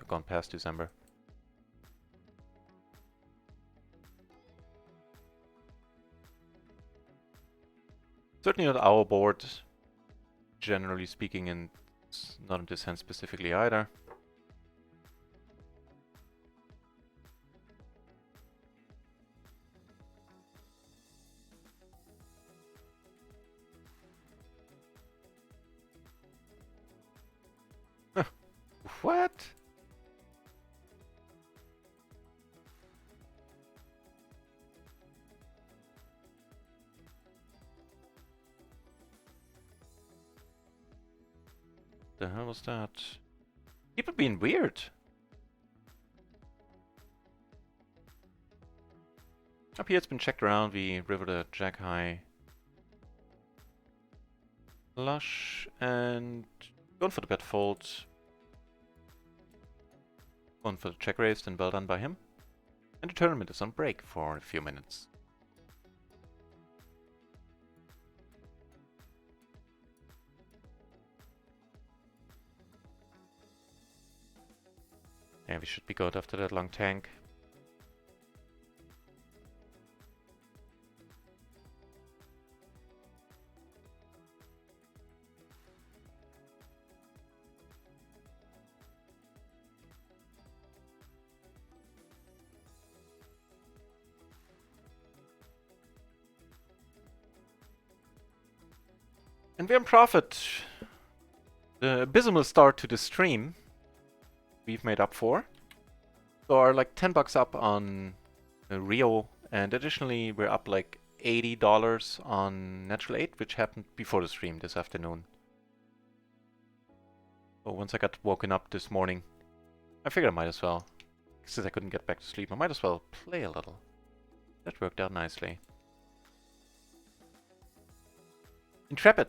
gone past December. Certainly not our board, generally speaking, and not in this hand specifically either. What? The hell was that? People being weird. Up here it's been checked around. We river the jack high flush and going for the bet fold. Going for the check raised and well done by him. And the tournament is on break for a few minutes. Yeah, we should be good after that long tank. And we're in profit. The abysmal start to the stream we've made up for. So are like $10 up on RIO, and additionally we're up like $80 on Natural 8, which happened before the stream this afternoon. So once I got woken up this morning, I figured I might as well, since I couldn't get back to sleep, I might as well play a little. That worked out nicely. Intrepid.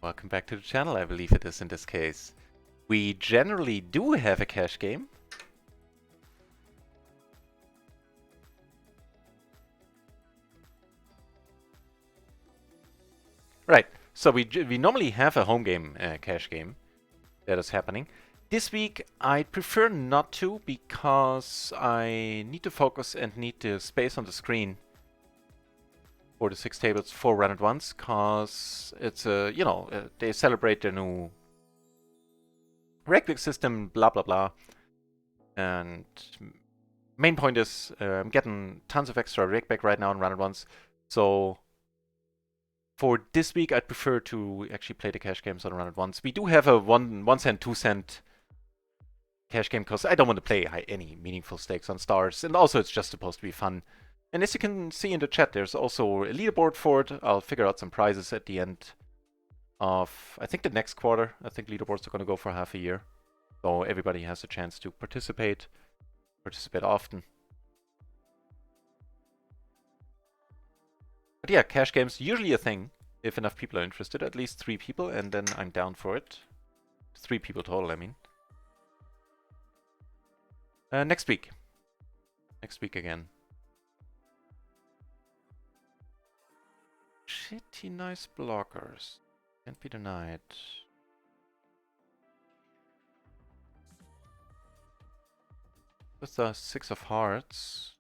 Welcome back to the channel, I believe it is in this case. We generally do have a cash game. Right, so we normally have a home game cash game that is happening. This week I prefer not to because I need to focus and need the space on the screen for the 6 tables for Run It Once, cause it's you know, they celebrate their new rakeback system, blah blah blah. And main point is I'm getting tons of extra rakeback right now in Run It Once, so for this week I'd prefer to actually play the cash games on Run It Once. We do have a 1 cent, 2 cent cash game because I don't want to play any meaningful stakes on stars, and also it's just supposed to be fun. And as you can see in the chat, there's also a leaderboard for it. I'll figure out some prizes at the end of, I think, the next quarter. I think leaderboards are going to go for half a year. So everybody has a chance to participate often. But yeah, cash games, usually a thing if enough people are interested. At least 3 people, and then I'm down for it. 3 people total, I mean. Next week. Next week again. Shitty nice blockers. Can't be denied. With the 6 of hearts.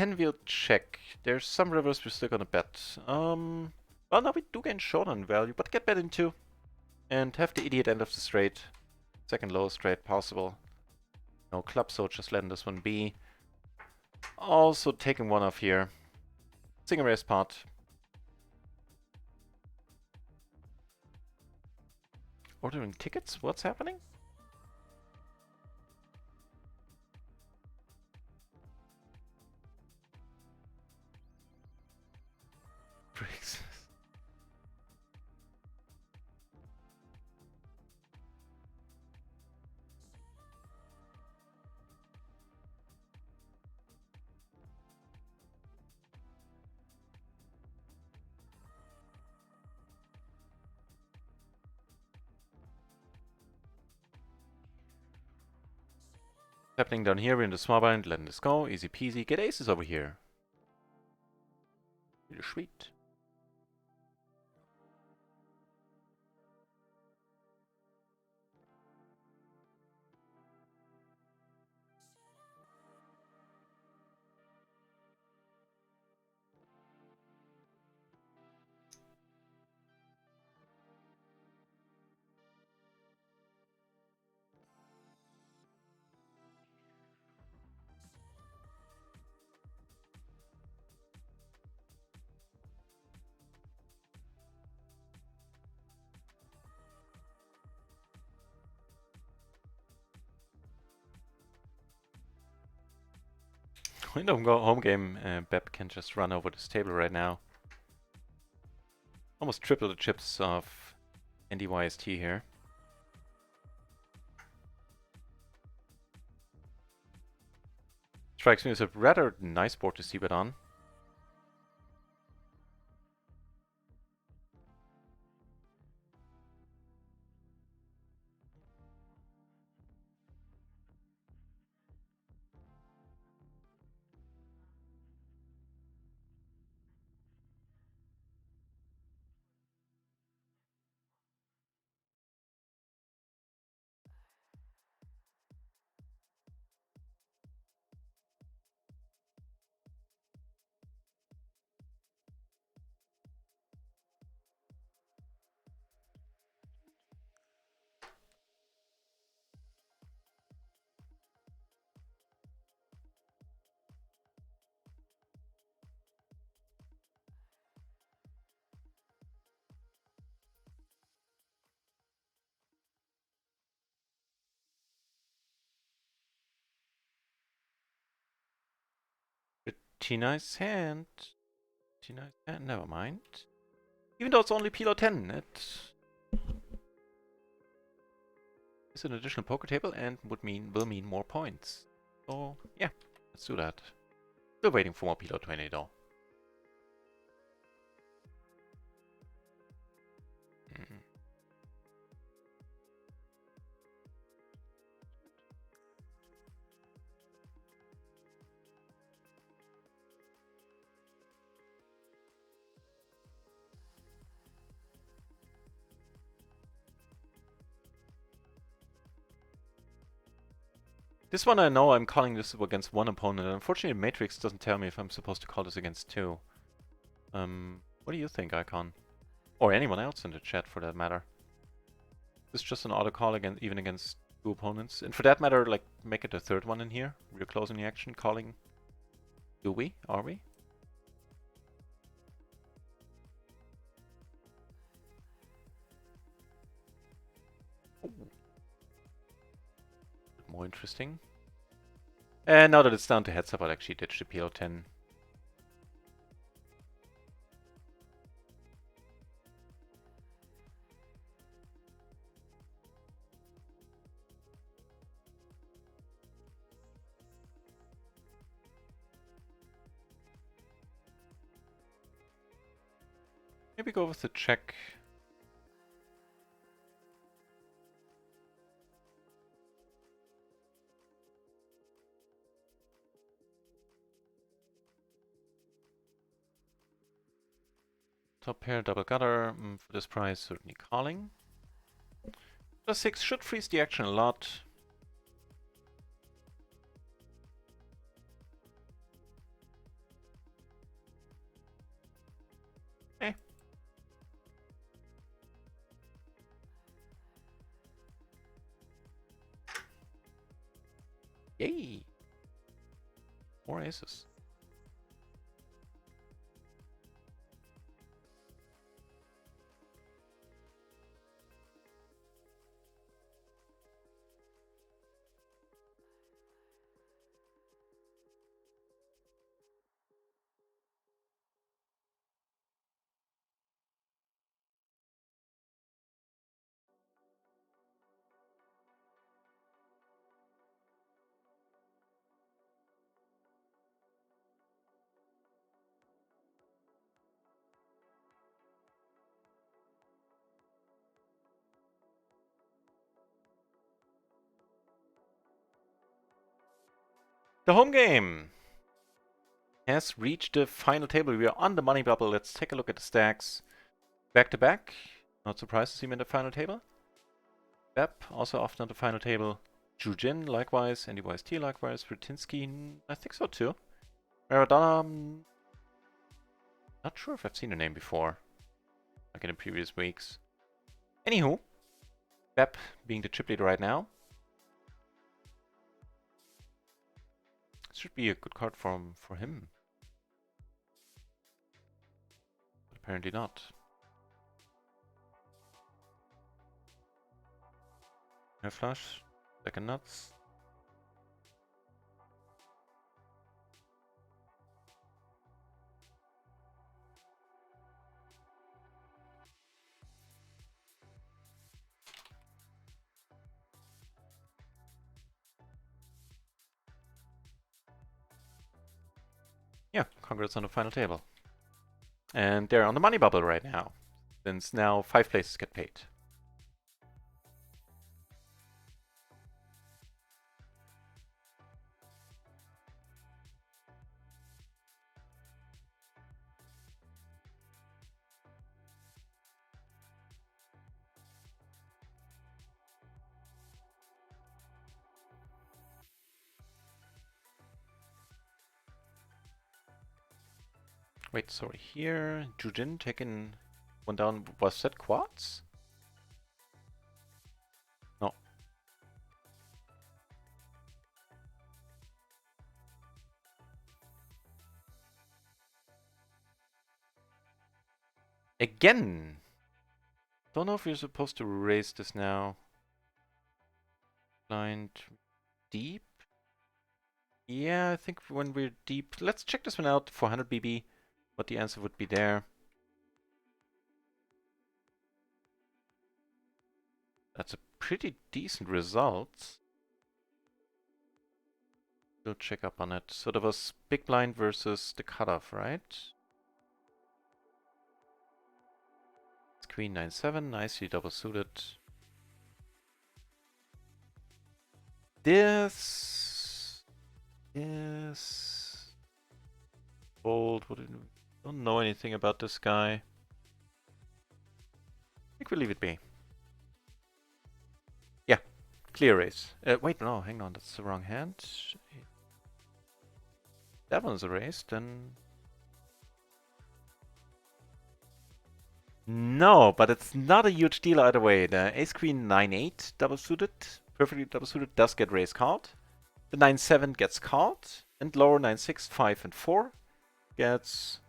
10 we'll check. There's some rivers we're still gonna bet. Well, no, we do gain short on value, but get bet into. And have the idiot end of the straight. Second lowest straight possible. No club, so just letting this one be. Also taking one off here. Single raise pot. Ordering tickets? What's happening? Bricks. Happening down here, we're in the small blind, letting this go, easy peasy. Get aces over here. Really sweet. Window home game, Beb can just run over this table right now. Almost triple the chips of NDYST here. Strikes me as a rather nice board to see bet on. Pretty nice hand. Pretty nice hand, never mind. Even though it's only PLO 10, it is an additional poker table and will mean more points. So yeah, let's do that. Still waiting for more PLO 20 though. This one I know I'm calling this against one opponent. Unfortunately, Matrix doesn't tell me if I'm supposed to call this against two. What do you think, Icon? Or anyone else in the chat, for that matter. This is just an auto call even against two opponents. And for that matter, like, make it a third one in here. We're closing the action, calling. Do we? Are we? Ooh. More interesting. And now that it's down to heads up, I'll actually ditch the PLO 10. Maybe go with the check. Top pair, double gutter. For this price, certainly calling. Plus 6 should freeze the action a lot. Yay! More aces. The home game has reached the final table. We are on the money bubble. Let's take a look at the stacks. Back to back. Not surprised to see him in the final table. Bep, also often on the final table. Jujin, likewise. Andy YST, likewise. Rutinsky, I think so too. Maradona, not sure if I've seen the name before. Like in the previous weeks. Anywho, Bep being the chip leader right now. This should be a good card for him. But apparently not. Air flush, second nuts. Yeah, congrats on the final table. And they're on the money bubble right now, since now 5 places get paid. Wait, sorry, here, Jujin taking one down. Was that quads? No. Again! Don't know if you're supposed to raise this now. Blind deep? Yeah, I think when we're deep. Let's check this one out, 400 BB, what the answer would be there. That's a pretty decent result. We'll check up on it. So there was big blind versus the cutoff, right? It's queen 9-7, nicely double suited. This is bold. Don't know anything about this guy. I think we'll leave it be. Yeah, clear raise. Wait, no, hang on, that's the wrong hand. That one's a raise, then. No, but it's not a huge deal either way. The ace queen 9-8 double suited, perfectly double suited, does get raise called. The 9-7 gets called, and lower 9-6, 5, and 4 gets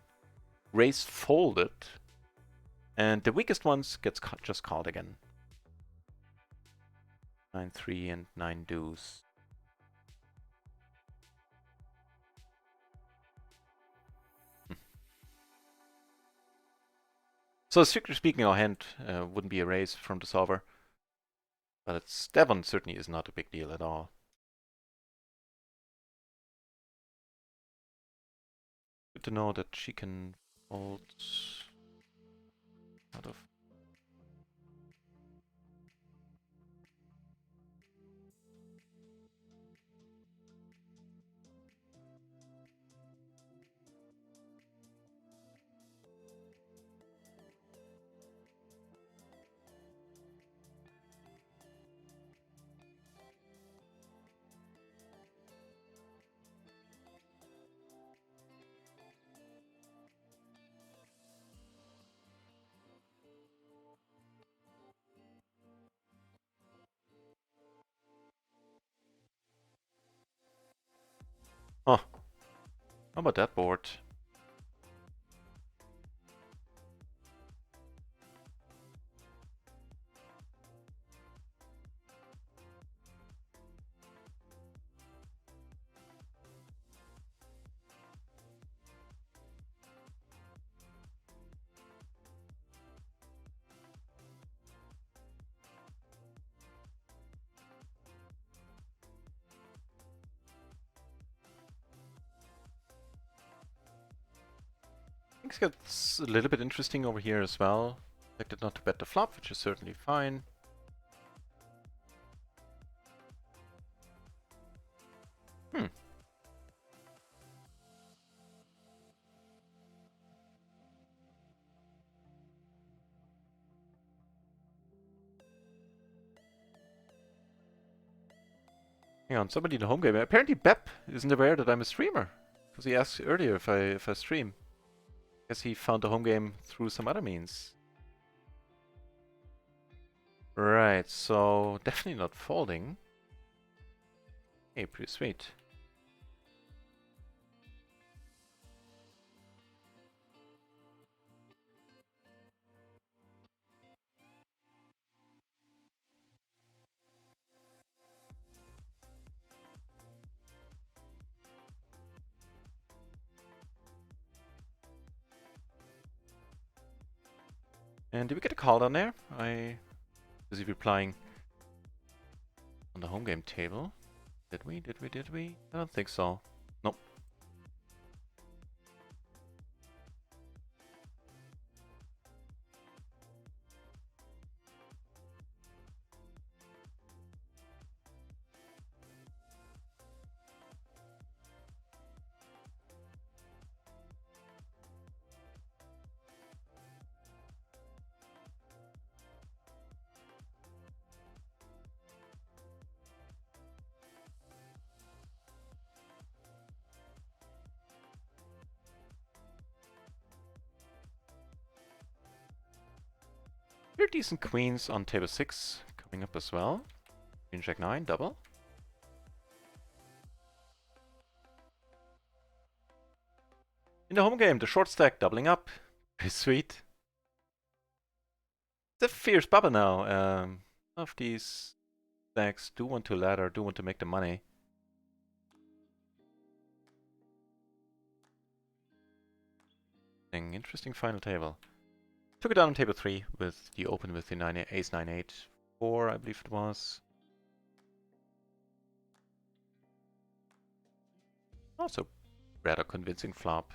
raise folded, and the weakest ones gets just called again. 9-3 and 9 deuce. So strictly speaking, our hand wouldn't be a raise from the solver, but it's that one certainly is not a big deal at all. Good to know that she can fold out of. How about that board? Things gets a little bit interesting over here as well. Expected not to bet the flop, which is certainly fine. Hmm. Hang on, somebody in the home game. Apparently Bep isn't aware that I'm a streamer. Because he asked earlier if I stream. Guess he found the home game through some other means. Right, so definitely not folding. Hey, pretty sweet. And did we get a call down there? Was he replying on the home game table? Did we? Did we? I don't think so. Nope. Pretty decent queens on table 6 coming up as well. Queen jack 9, double. In the home game, the short stack doubling up. Pretty sweet. It's a fierce bubble now. Of these stacks do want to ladder, do want to make the money. Interesting final table. Took it down on table 3 with the open with the ace 9 8 4, I believe it was. Also rather convincing flop.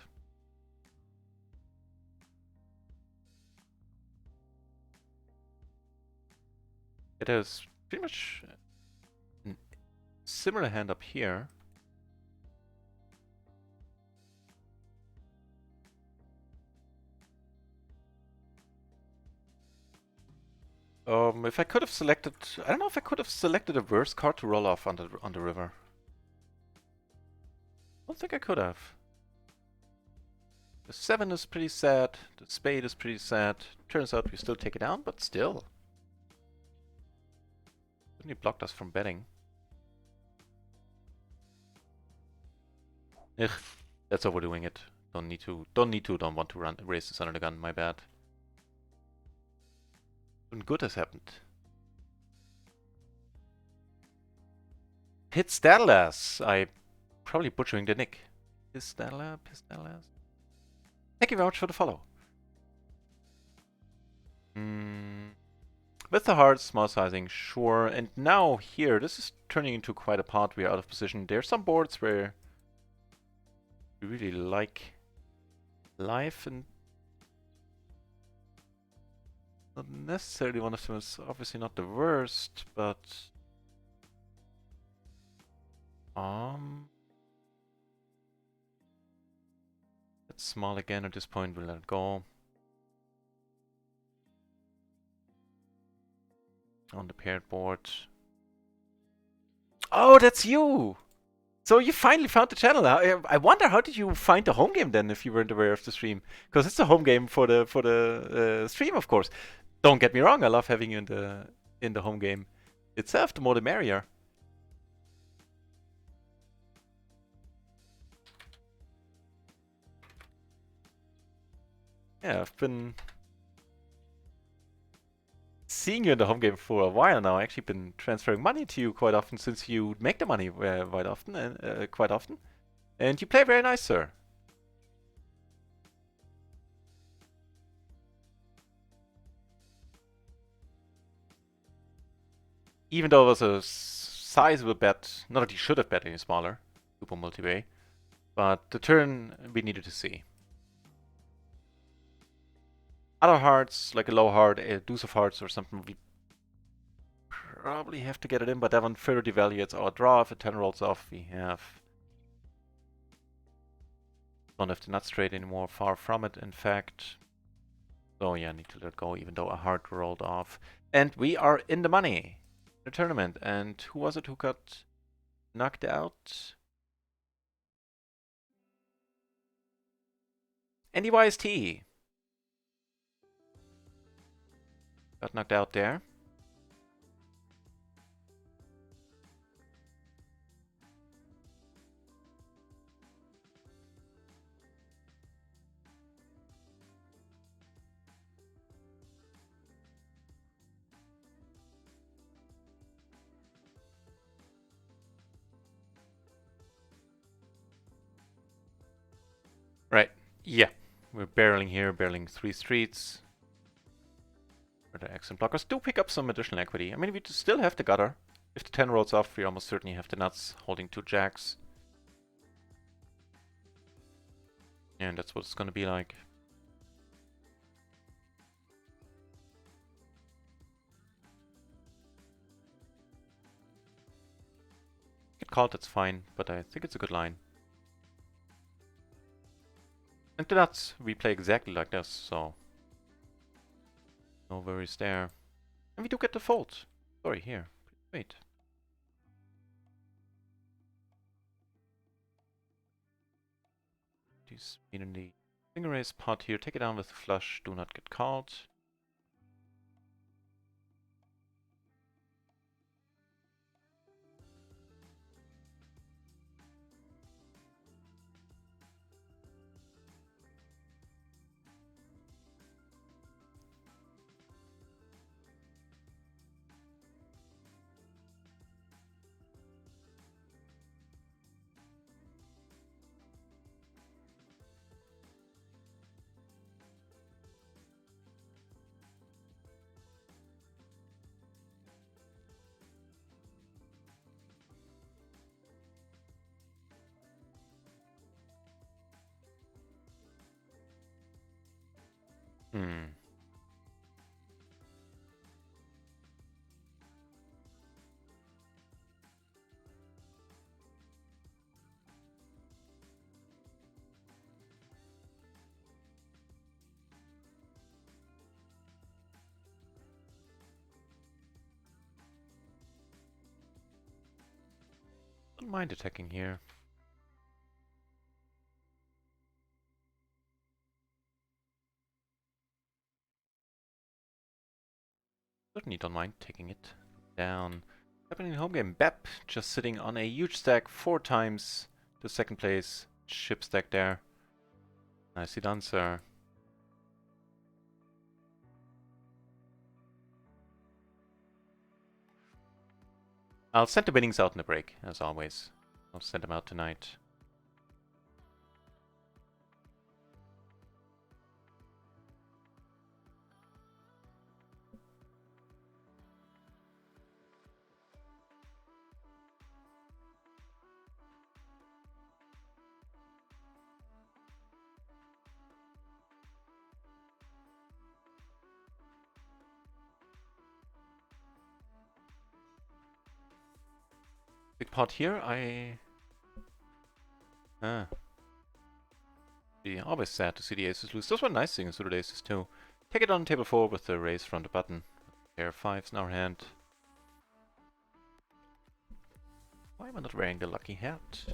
It has pretty much a similar hand up here. If I could have selected, I don't know if I could have selected a worse card to roll off on the river. I don't think I could have. The 7 is pretty sad, the spade is pretty sad. Turns out we still take it down, but still. Certainly blocked us from betting. Ugh, that's overdoing it. Don't want to raise this under the gun, my bad. Something good has happened. Pistalas! I'm probably butchering the nick. Pistalas? Thank you very much for the follow. With the heart, small sizing, sure. And now here, this is turning into quite a pot. We are out of position. There are some boards where we really like life, and not necessarily one of them is obviously not the worst, but it's small again at this point. We'll let it go. On the paired board. Oh, that's you! So you finally found the channel. I wonder, how did you find the home game then if you weren't aware of the stream? Because it's a home game for the stream, of course. Don't get me wrong, I love having you in the home game itself. The more the merrier. Yeah, I've been seeing you in the home game for a while now. I've actually been transferring money to you quite often since you make the money quite often. And you play very nice, sir. Even though it was a sizable bet, not that you should have bet any smaller, super multi-way, but the turn we needed to see. Other hearts, like a low heart, a deuce of hearts or something, we probably have to get it in, but that one further devaluates our draw. If a 10 rolls off, we don't have the nut straight anymore, far from it, in fact. So yeah, I need to let go, even though a heart rolled off. And we are in the money, the tournament. And who was it who got knocked out? Andy YST got knocked out there. Right, yeah. We're barreling here, barreling 3 streets. Where the accent blockers do pick up some additional equity. I mean, we still have the gutter. If the 10 rolls off, we almost certainly have the nuts holding 2 jacks. And that's what it's gonna be like. Get called, that's fine, but I think it's a good line. And the nuts, we play exactly like this, so no worries there. And we do get the fold. Sorry, here. Wait. These in the finger raise pot here. Take it down with the flush. Do not get called. Hmm. Don't mind attacking here. Certainly don't mind taking it down. Happening in home game. Bep just sitting on a huge stack 4 times to second place. Ship stack there. Nicely done, sir. I'll send the winnings out in the break, as always. I'll send them out tonight. Big pot here, be always sad to see the aces lose. Those were nice things, suited aces too. Take it on table 4 with the raise from the button. Pair of 5s in our hand. Why am I not wearing the lucky hat?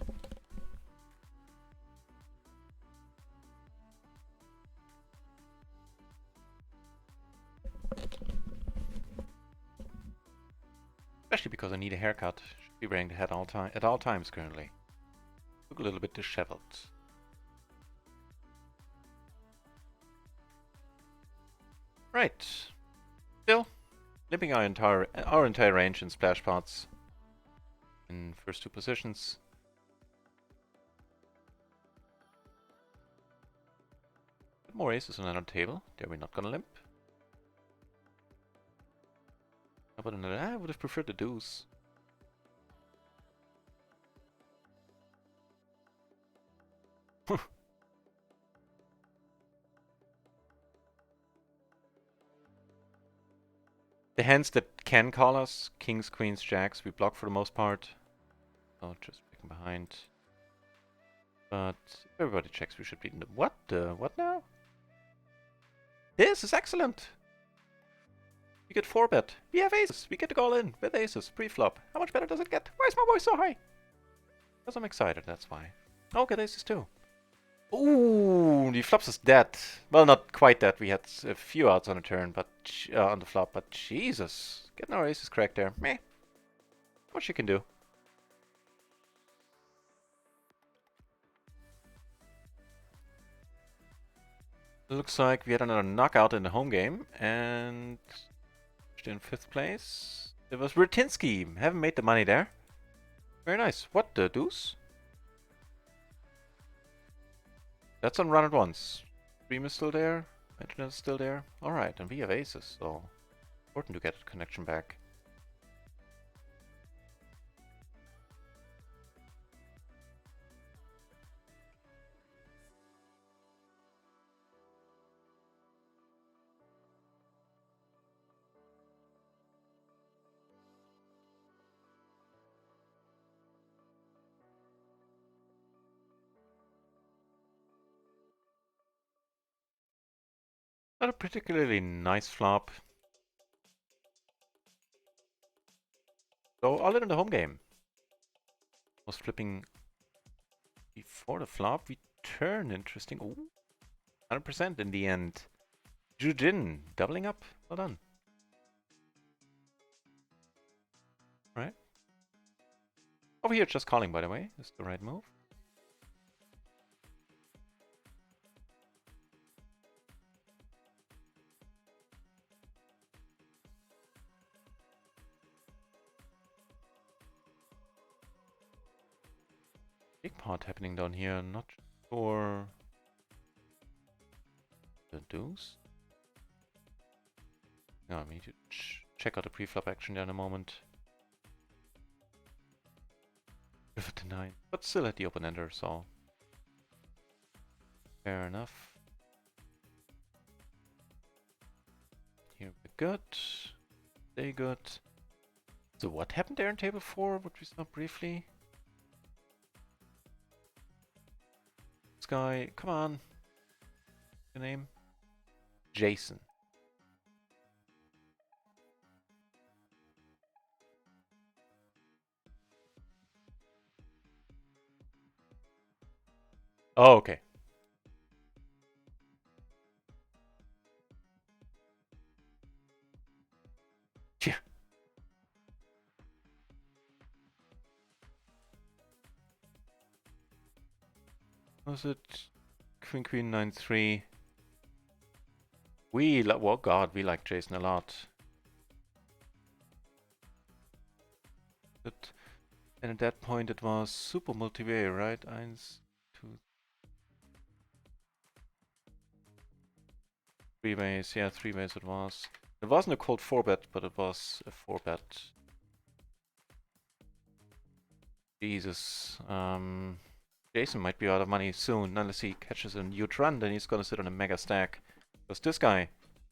Especially because I need a haircut. Should be wearing the hat at all times currently. Look a little bit disheveled. Right. Still, limping our entire range in splash pots in first two positions. More aces on another table. There we're not gonna limp. How about another? I would have preferred the deuce. The hands that can call us, kings, queens, jacks, we block for the most part. So just picking behind. But if everybody checks, we should be in the... What? What now? This is excellent! We get 4-bet. We have aces. We get to go all in with aces. Pre-flop. How much better does it get? Why is my voice so high? Because I'm excited, that's why. Oh, get aces too. Ooh, the flops is dead. Well, not quite dead. We had a few outs on the turn, but on the flop. But Jesus, getting our aces cracked there. Meh. What you can do. Looks like we had another knockout in the home game, and in 5th place. It was Rutinsky. Haven't made the money there. Very nice. What, the deuce? That's on run at once. Dream is still there. Internet is still there. Alright, and we have aces, so important to get a connection back. Not a particularly nice flop. So all in the home game. Was flipping before the flop. We turn. Interesting. Ooh, 100% in the end. Jujin doubling up. Well done. Right. Over here, just calling, by the way. Is the right move. Big pot happening down here. Not sure. The deuce? No, I need to check out the pre-flop action there in a moment. River to 9. But still at the open ender, so. Fair enough. Here we're good. Stay good. So what happened there in table 4? What we saw briefly? This guy, come on. Your name? Jason. Oh, okay. Yeah. Was it Queen Queen 9-3? Oh god, we like Jason a lot. But, and at that point it was super multi-way, right? 1, 2, 3 ways. Yeah, 3 ways it was. It wasn't a cold 4-bet, but it was a 4-bet. Jesus. Jason might be out of money soon, unless he catches a huge run, then he's gonna sit on a mega stack. Because this guy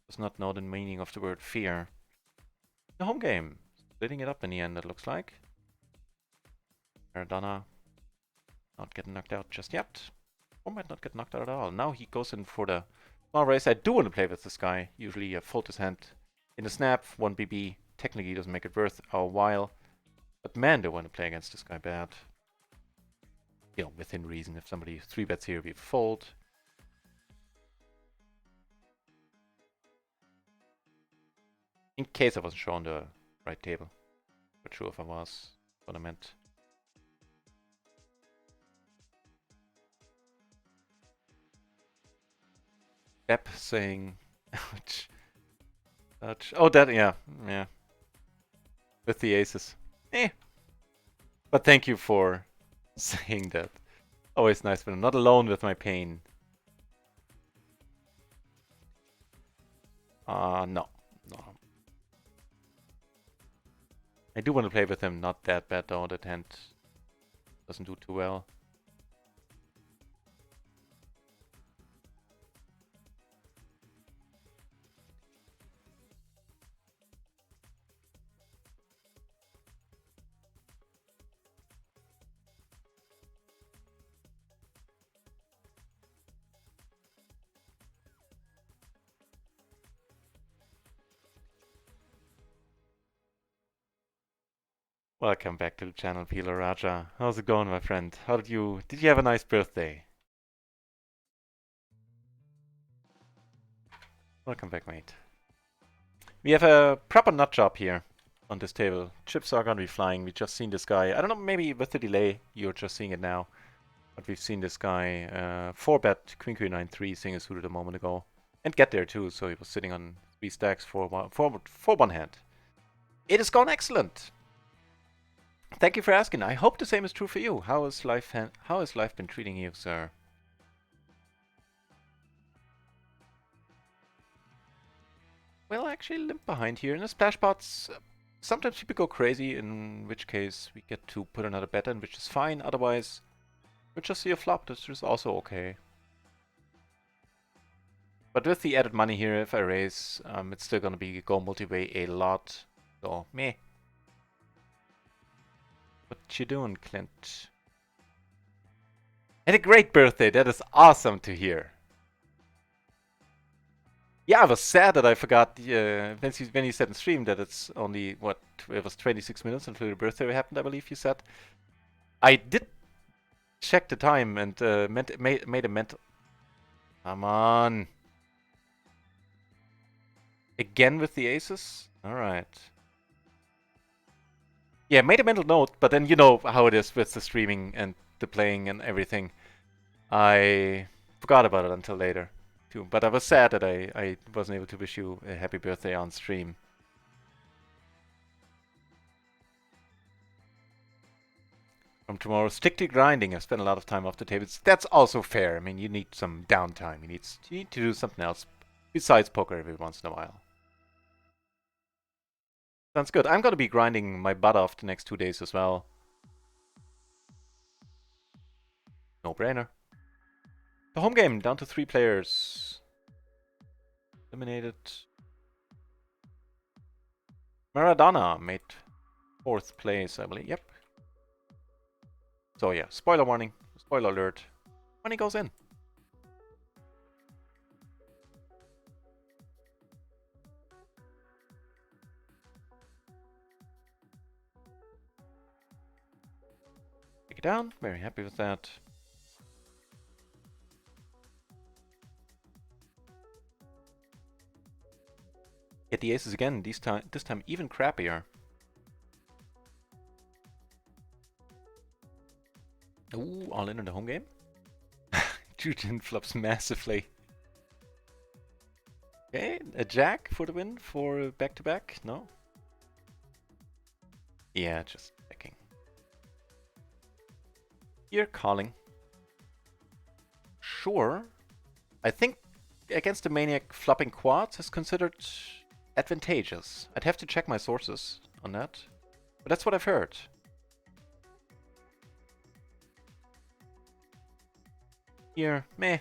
does not know the meaning of the word fear. The home game. Splitting it up in the end, it looks like. Maradona not getting knocked out just yet. Or might not get knocked out at all. Now he goes in for the small race. I do want to play with this guy. Usually fold his hand in a snap. 1 BB technically doesn't make it worth our while. But man, do I want to play against this guy bad. You know, within reason. If somebody 3-bets here, we fold. In case I wasn't showing the right table. Not sure if I was. What I meant. Depp saying Oh, that, yeah. Yeah. With the aces. Eh. But thank you for saying that. Always nice when I'm not alone with my pain. No. No. I do want to play with him. Not that bad though. That hand doesn't do too well. Welcome back to the channel, PLO Raja. How's it going, my friend? Did you have a nice birthday? Welcome back, mate. We have a proper nut job here on this table. Chips are gonna be flying. We've just seen this guy. I don't know, maybe with the delay, you're just seeing it now. But we've seen this guy 4-bet Queen Queen 9-3 single suited a moment ago. And get there too, so he was sitting on 3 stacks for one hand. It has gone excellent! Thank you for asking. I hope the same is true for you. How has life been treating you, sir? Well, actually limp behind here. In the splash pots, sometimes people go crazy, in which case we get to put another bet in, which is fine. Otherwise, we'll just see a flop. This is also okay. But with the added money here, if I raise, it's still gonna be go multi-way a lot. So, meh. What you doing, Clint? Had a great birthday. That is awesome to hear. Yeah, I was sad that I forgot when you said in stream that it's only, what, it was 26 minutes until your birthday happened, I believe you said. I did check the time and made a mental... Come on. Again with the aces? Alright. Yeah, made a mental note, but then you know how it is with the streaming and the playing and everything. I forgot about it until later, too. But I was sad that I wasn't able to wish you a happy birthday on stream. From tomorrow, stick to grinding. I've spent a lot of time off the tables. That's also fair. I mean, you need some downtime. You need to do something else besides poker every once in a while. Sounds good. I'm gonna be grinding my butt off the next 2 days as well. No brainer. The home game down to 3 players. Eliminated. Maradona made 4th place, I believe. Yep. So yeah, spoiler warning, spoiler alert. Money goes in. Take it down. Very happy with that. Get the aces again. This time even crappier. Ooh, all in the home game. Jujin flops massively. Okay, a jack for the win for back-to-back? No? Yeah, just checking. You're calling. Sure. I think against the Maniac flopping quads is considered advantageous. I'd have to check my sources on that. But that's what I've heard. Here, meh.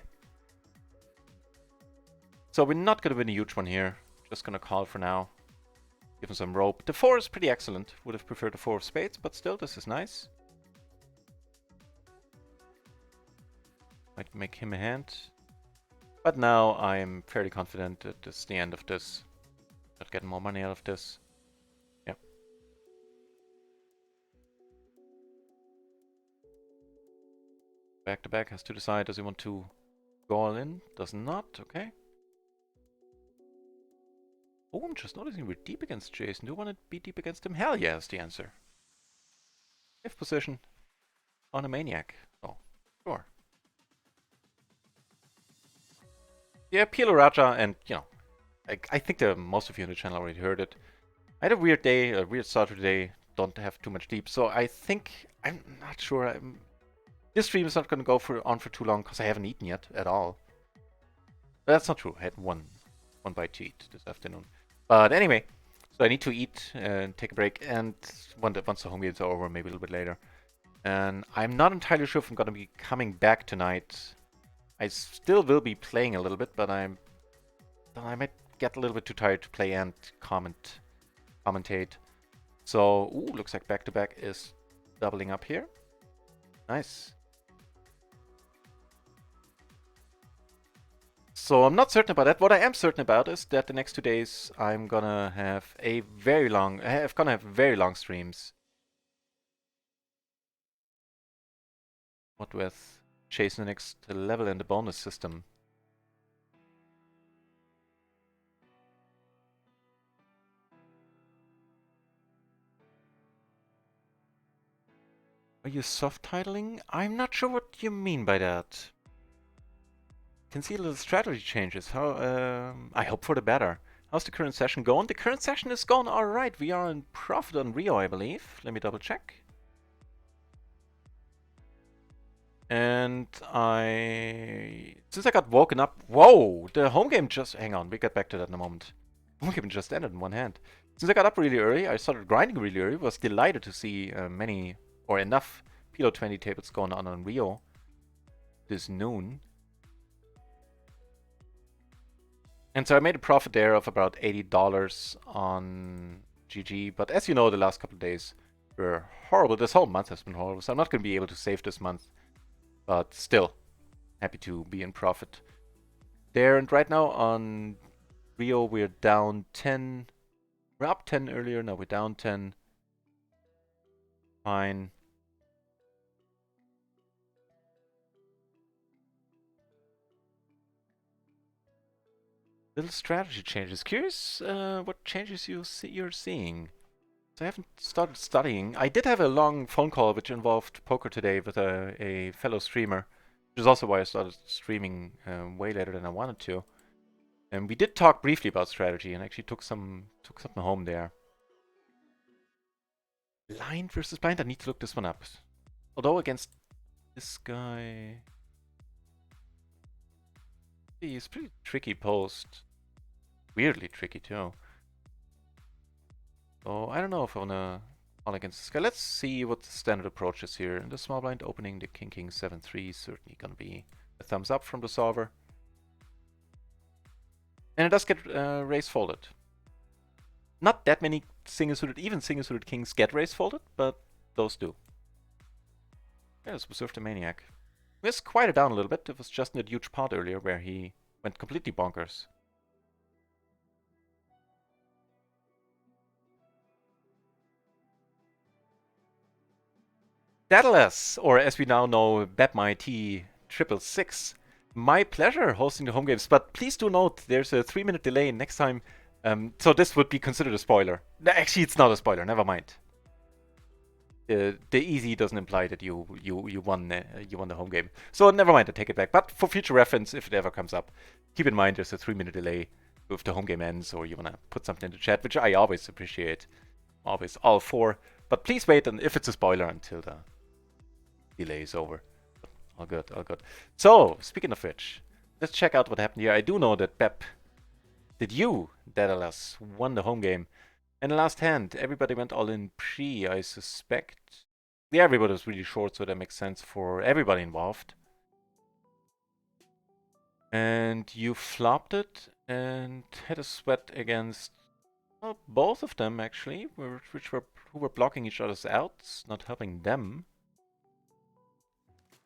So we're not gonna win a huge one here. Just gonna call for now. Give him some rope. The 4 is pretty excellent. Would have preferred the 4 of spades, but still, this is nice. Might make him a hand. But now I'm fairly confident that this is the end of this. Not getting more money out of this. Yep. Back to back, has to decide, does he want to go all in? Does not, okay. Oh, I'm just noticing we're deep against Jason. Do you want to be deep against him? Hell yeah is the answer. 5th position on a Maniac. Oh, sure. Yeah, PLO Raja, and, you know, I think that most of you on the channel already heard it. I had a weird day, a weird start to the day. Don't have too much sleep, so I think I'm not sure. This stream is not going to go on for too long because I haven't eaten yet at all. But that's not true. I had one bite to eat this afternoon. But anyway, so I need to eat and take a break. And once the home games are over, maybe a little bit later. And I'm not entirely sure if I'm going to be coming back tonight. I still will be playing a little bit, but I might get a little bit too tired to play and commentate. So, ooh, looks like back-to-back is doubling up here. Nice. So I'm not certain about that. What I am certain about is that the next 2 days I'm gonna have very long streams. What with chasing the next level in the bonus system. Are you soft titling? I'm not sure what you mean by that. Can see little strategy changes. How? I hope for the better. How's the current session going? The current session is going all right. We are in profit on RIO, I believe. Let me double check. And since I got woken up, whoa! The home game just, hang on, we get back to that in a moment. Home game just ended in one hand. Since I got up really early, I started grinding really early. Was delighted to see many or enough PLO 20 tables going on RIO this noon. And so I made a profit there of about $80 on GG. But as you know, the last couple of days were horrible. This whole month has been horrible, so I'm not going to be able to save this month. But still, happy to be in profit there. And right now on RIO, we're down 10. We're up 10 earlier. Now we're down 10. Fine. Little strategy changes. Curious what changes you're seeing. So I haven't started studying. I did have a long phone call which involved poker today with a fellow streamer, which is also why I started streaming way later than I wanted to. And we did talk briefly about strategy and actually took something home there. Blind versus blind? I need to look this one up. Although against this guy... He's pretty tricky post. Weirdly tricky too. So I don't know if I wanna call against this guy. Let's see what the standard approach is here. In the small blind opening, the King 7-3 certainly gonna be a thumbs up from the solver. And it does get raise folded. Not that many even single suited kings get raise folded, but those do. Yeah, let's preserve the maniac. Let's quiet it down a little bit. It was just in that huge part earlier where he went completely bonkers. Daedalus, or as we now know, BepMyT666. My pleasure hosting the home games, but please do note there's a 3-minute delay next time. So this would be considered a spoiler. Actually, it's not a spoiler. Never mind. The easy doesn't imply that you won the home game. So never mind. I take it back. But for future reference, if it ever comes up, keep in mind there's a 3-minute delay if the home game ends, or you wanna put something in the chat, which I always appreciate. Always all for. But please wait, and if it's a spoiler, until the delay is over. All good, all good. So, speaking of which, let's check out what happened here. I do know that Daedalus, won the home game. In the last hand, everybody went all in pre, I suspect. Yeah, everybody was really short, so that makes sense for everybody involved. And you flopped it and had a sweat against, well, both of them actually, who were blocking each other's outs, not helping them.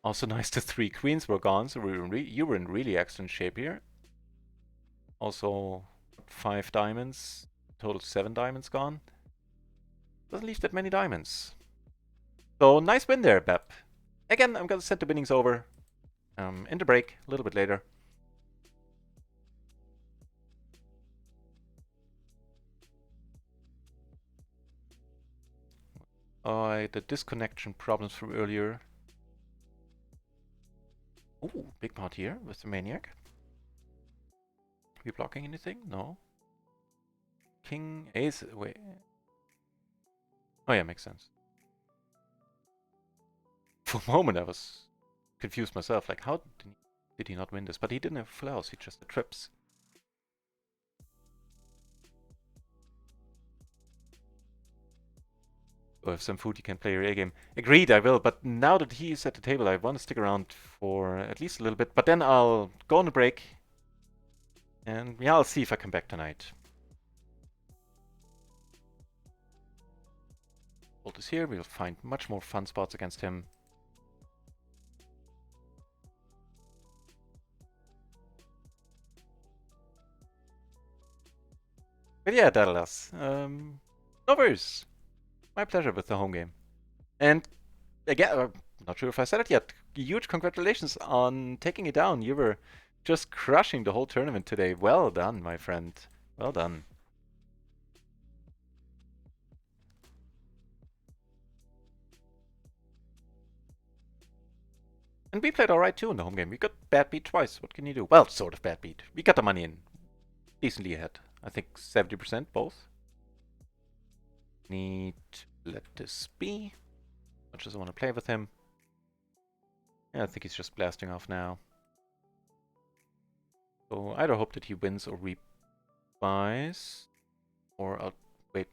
Also nice, the 3 queens were gone, so you were in really excellent shape here. Also 5 diamonds, total 7 diamonds gone. Doesn't leave that many diamonds. So nice win there, Bep. Again, I'm gonna send the winnings over in the break a little bit later. The disconnection problems from earlier. Ooh, big part here with the maniac. Are we blocking anything? No. king, ace. Wait. Oh yeah, makes sense. For a moment, I was confused myself. Like, how did he not win this? But he didn't have full house. He just had trips. Or have some food, you can play your A game. Agreed, I will. But now that he's at the table, I want to stick around for at least a little bit. But then I'll go on a break. And yeah, I'll see if I come back tonight. Bolt is here. We'll find much more fun spots against him. But yeah, that'll us. No worries. My pleasure with the home game. And again, not sure if I said it yet. Huge congratulations on taking it down. You were just crushing the whole tournament today. Well done, my friend. Well done. And we played alright too in the home game. We got bad beat twice. What can you do? Well, sort of bad beat. We got the money in. Decently ahead. I think 70% both. Need to let this be. Much as I want to play with him. Yeah, I think he's just blasting off now. So I either hope that he wins or rebuys. Or I'll wait.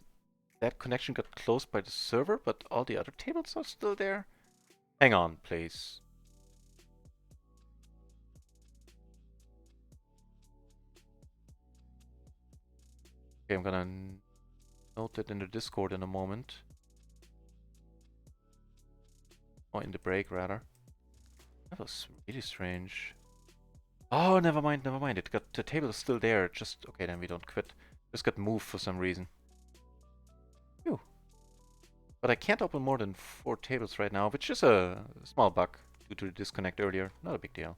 That connection got closed by the server, but all the other tables are still there. Hang on, please. Okay, I'm gonna note it in the Discord in a moment. Or in the break, rather. That was really strange. Oh, never mind, never mind. It got the table is still there. Just okay, then we don't quit. Just got moved for some reason. Phew. But I can't open more than 4 tables right now, which is a small bug due to the disconnect earlier. Not a big deal.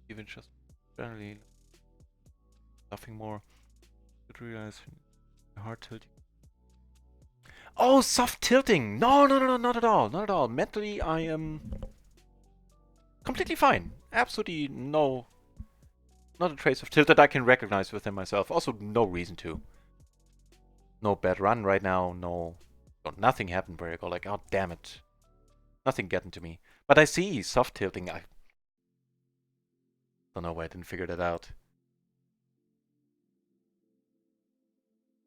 Even just generally nothing more. Could realize hard tilting. Oh, soft tilting! No, no, no, no, not at all, not at all. Mentally, I am completely fine. Absolutely no, not a trace of tilt that I can recognize within myself. Also, no reason to. No bad run right now. No, nothing happened where I go like, oh damn it, nothing getting to me. But I see soft tilting. I don't know why I didn't figure that out.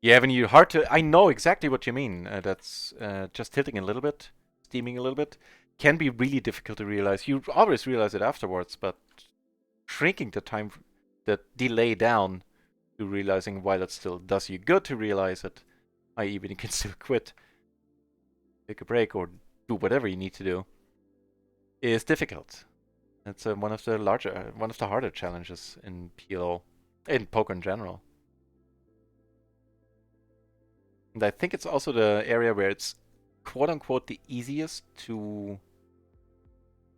Yeah, when you hard to, I know exactly what you mean. That's just tilting a little bit, steaming a little bit, can be really difficult to realize. You always realize it afterwards, but shrinking the time, the delay down to realizing while it still does you good to realize it, i.e. when you can still quit, take a break, or do whatever you need to do, is difficult. It's one of the harder challenges in PLO, in poker in general. And I think it's also the area where it's quote unquote the easiest to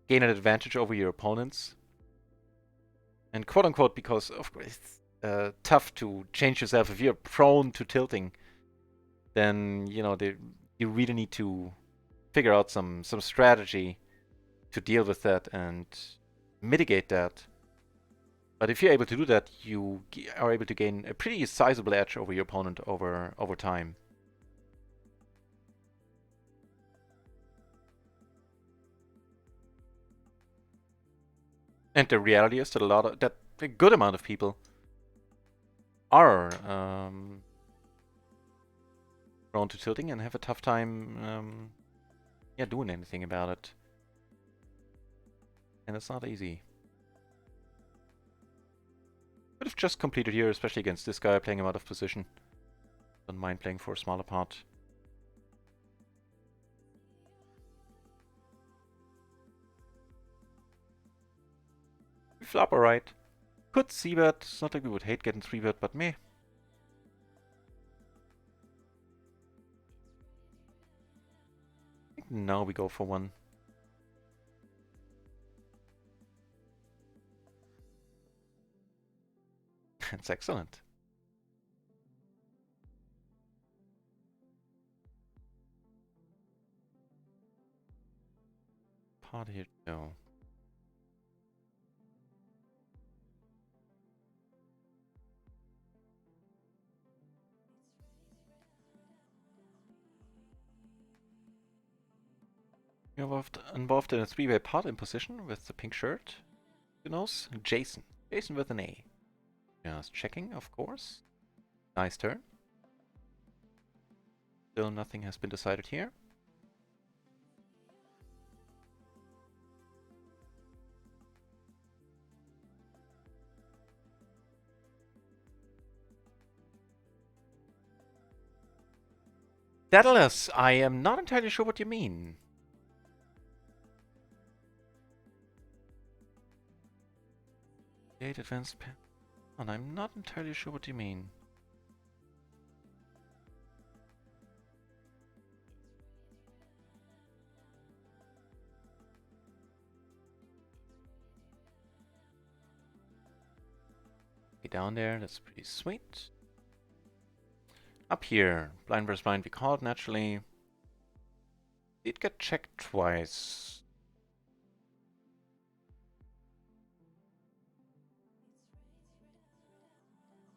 gain an advantage over your opponents. And quote unquote because of course it's tough to change yourself. If you're prone to tilting, then you know you really need to figure out some strategy to deal with that and mitigate that. But if you're able to do that, you are able to gain a pretty sizable edge over your opponent over time. And the reality is that a good amount of people are prone to tilting and have a tough time yeah, doing anything about it. And it's not easy. Could have just completed here, especially against this guy, playing him out of position. Don't mind playing for a smaller pot. We flop alright. Could c-bet. It's not like we would hate getting 3-bet, but meh. I think now we go for one. That's excellent. pot here to go. You're involved in a three-way pot imposition with the pink shirt. Who knows? Jason. Jason with an A. Just checking, of course. Nice turn. Still nothing has been decided here. Daedalus, I am not entirely sure what you mean. Date advanced pen. And I'm not entirely sure what you mean. Okay, down there, that's pretty sweet. Up here, blind versus blind, we called naturally. Did get checked twice.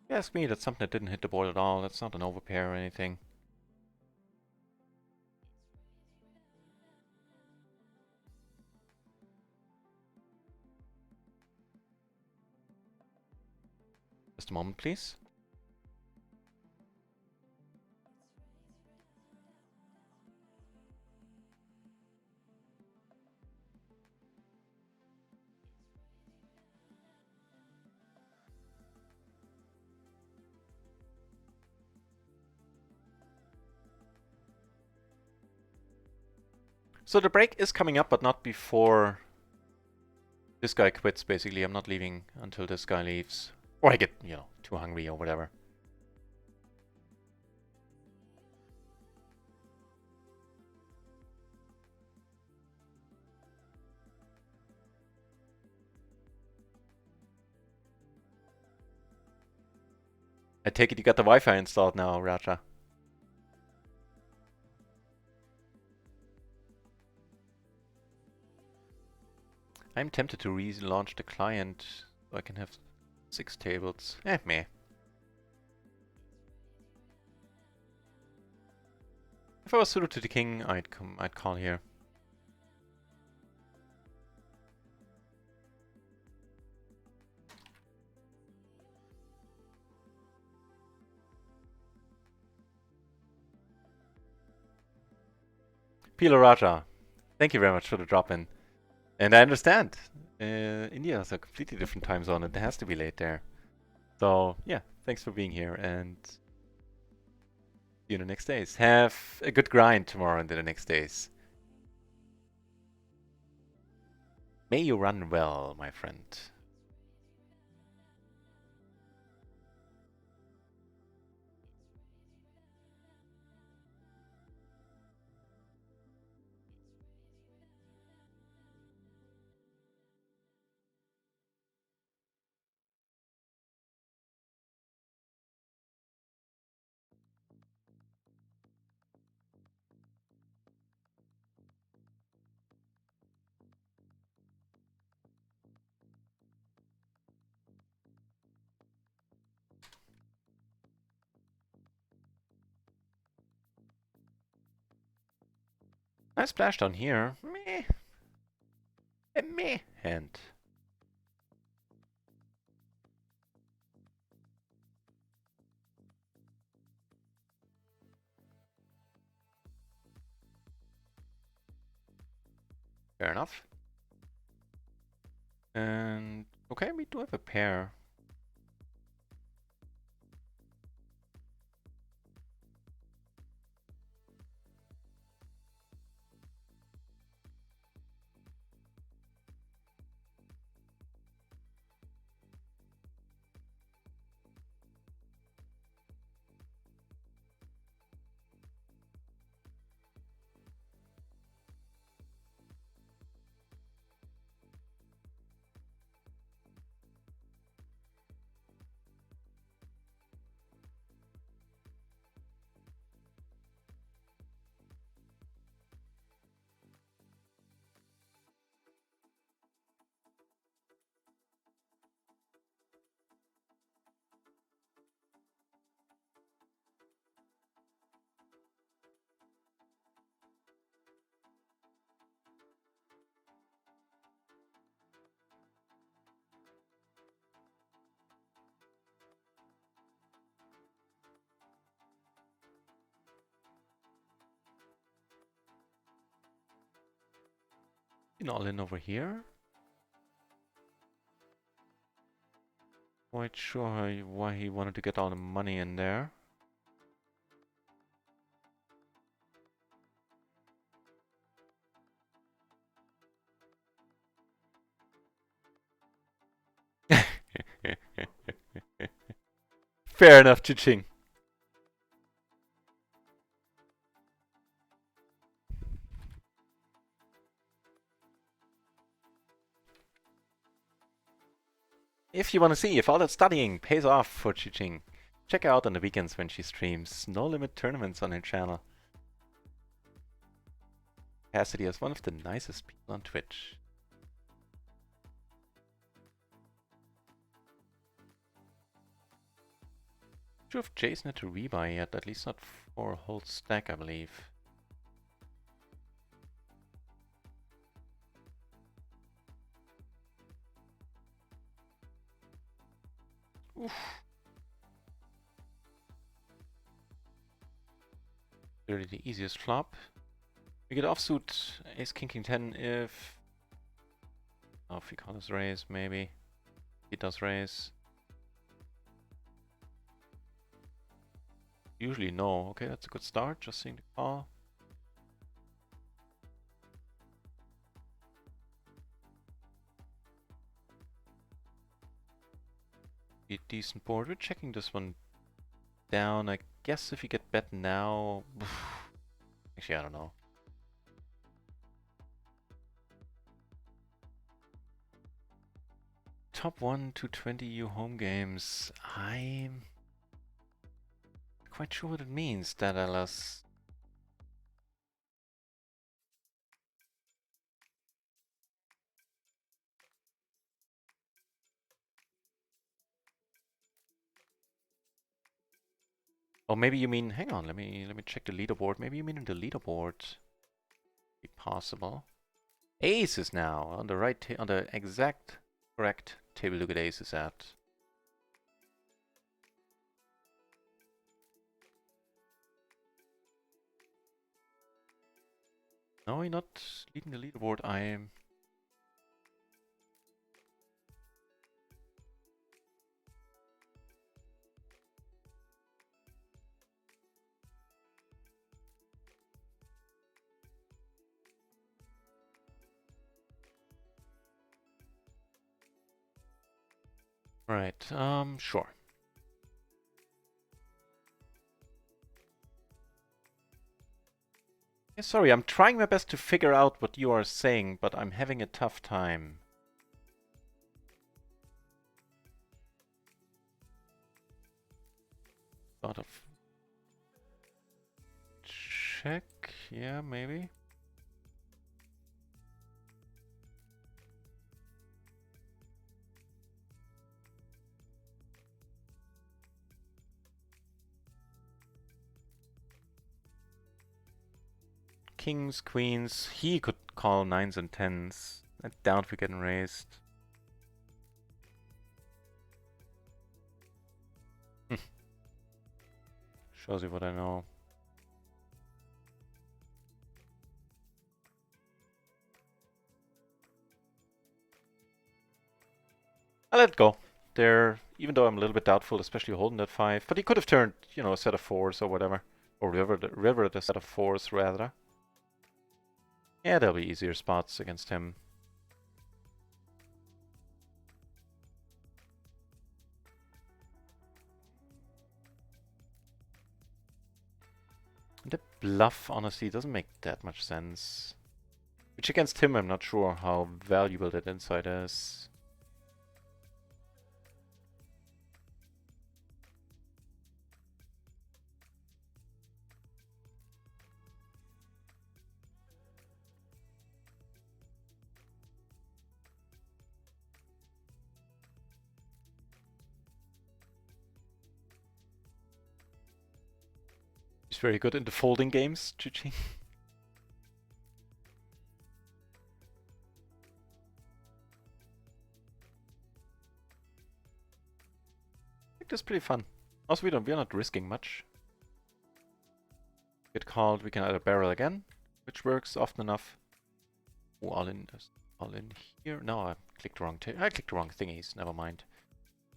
You ask me, that's something that didn't hit the board at all. That's not an overpair or anything. Just a moment, please. So the break is coming up, but not before this guy quits, basically. I'm not leaving until this guy leaves. Or I get, you know, too hungry or whatever. I take it you got the Wi-Fi installed now, Raja. I'm tempted to relaunch the client so I can have 6 tables. Meh. If I was suited to the king, I'd call here. PLO Raja, thank you very much for the drop-in. And I understand. India is a completely different time zone. It has to be late there. So, yeah, thanks for being here. And see you in the next days. Have a good grind tomorrow and in the next days. May you run well, my friend. Nice splash down here. Meh. A meh hand. Fair enough. And okay, we do have a pair. All in over here. Quite sure why he wanted to get all the money in there. Fair enough, Chiching. If you want to see if all that studying pays off for Chiching, check her out on the weekends when she streams No Limit tournaments on her channel. Cassidy is one of the nicest people on Twitch. Not sure if Jason had to rebuy yet, at least not for a whole stack, I believe. Oof. Really the easiest flop. We get offsuit Ace King King 10 if... Oh, if he calls raise, maybe. He does raise. Usually no. Okay, that's a good start, just seeing the call. A decent board. We're checking this one down. I guess if you get bet now... Actually, I don't know. Top 1 to 20 EU home games. I'm quite sure what it means, that LS. Oh, maybe you mean, hang on, let me check the leaderboard. Maybe you mean in the leaderboard. Be possible. Aces now on the right, on the exact correct table. Look at aces at. No, you're not leading the leaderboard. I am. Right, sure. Yeah, sorry, I'm trying my best to figure out what you are saying, but I'm having a tough time. Sort of. Check, yeah, maybe. Kings, queens. He could call 9s and 10s. I doubt we're getting raised. Shows you what I know. I let it go. There, even though I'm a little bit doubtful, especially holding that 5. But he could have turned, you know, a set of 4s or whatever. Or rivered a set of 4s, rather. Yeah, there'll be easier spots against him. The bluff, honestly, doesn't make that much sense. Which against him, I'm not sure how valuable that insight is. He's very good in the folding games, GG. I think that's pretty fun. Also, we're not risking much. Get called, we can either barrel again, which works often enough. Ooh, all in here. No, I clicked the wrong. I clicked the wrong thingies. Never mind.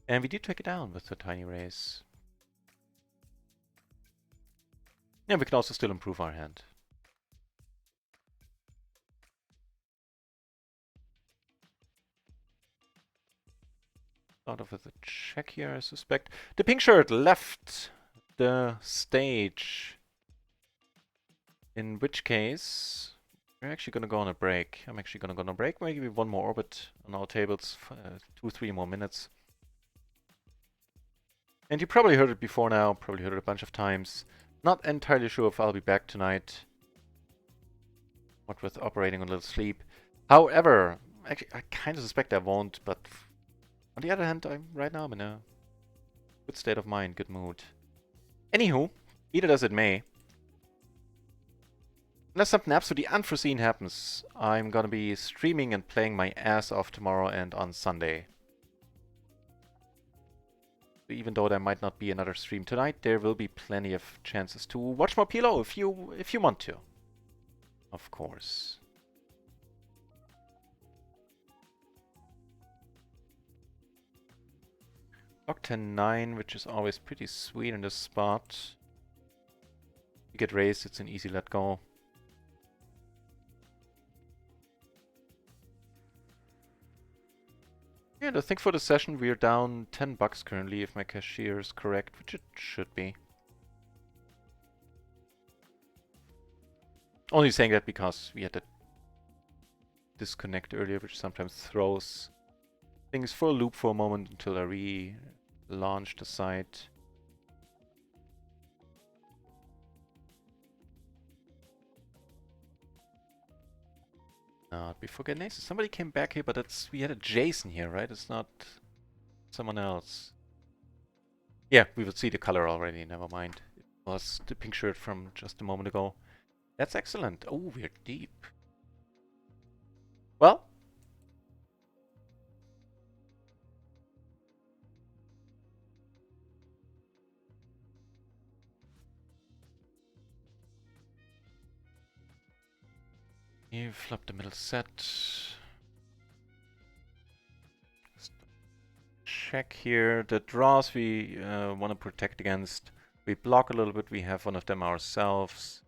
And we do take it down with the tiny raise. Yeah, we can also still improve our hand. Start off with a check here, I suspect. The pink shirt left the stage. In which case, we're actually gonna go on a break. I'm actually gonna go on a break. Maybe one more orbit on our tables. 2-3 more minutes. And you probably heard it before now. Probably heard it a bunch of times. Not entirely sure if I'll be back tonight. What with operating on a little sleep. However, actually, I kind of suspect I won't, but on the other hand, right now I'm in a good state of mind, good mood. Anywho, be that as it may, unless something absolutely unforeseen happens, I'm gonna be streaming and playing my ass off tomorrow and on Sunday. Even though there might not be another stream tonight, there will be plenty of chances to watch more PLO if you want to. Of course. Octane 9, which is always pretty sweet in this spot. You get raised, it's an easy let go. Yeah, I think for the session we're down $10 currently, if my cashier is correct, which it should be. Only saying that because we had that disconnect earlier, which sometimes throws things for a loop for a moment until I relaunch the site. Not before getting aces. Somebody came back here, but we had a Jason here, right? It's not someone else. Yeah, we would see the color already, never mind. It was the pink shirt from just a moment ago. That's excellent. Oh, we're deep. Well, you flop the middle set. Check here. The draws we want to protect against. We block a little bit. We have one of them ourselves.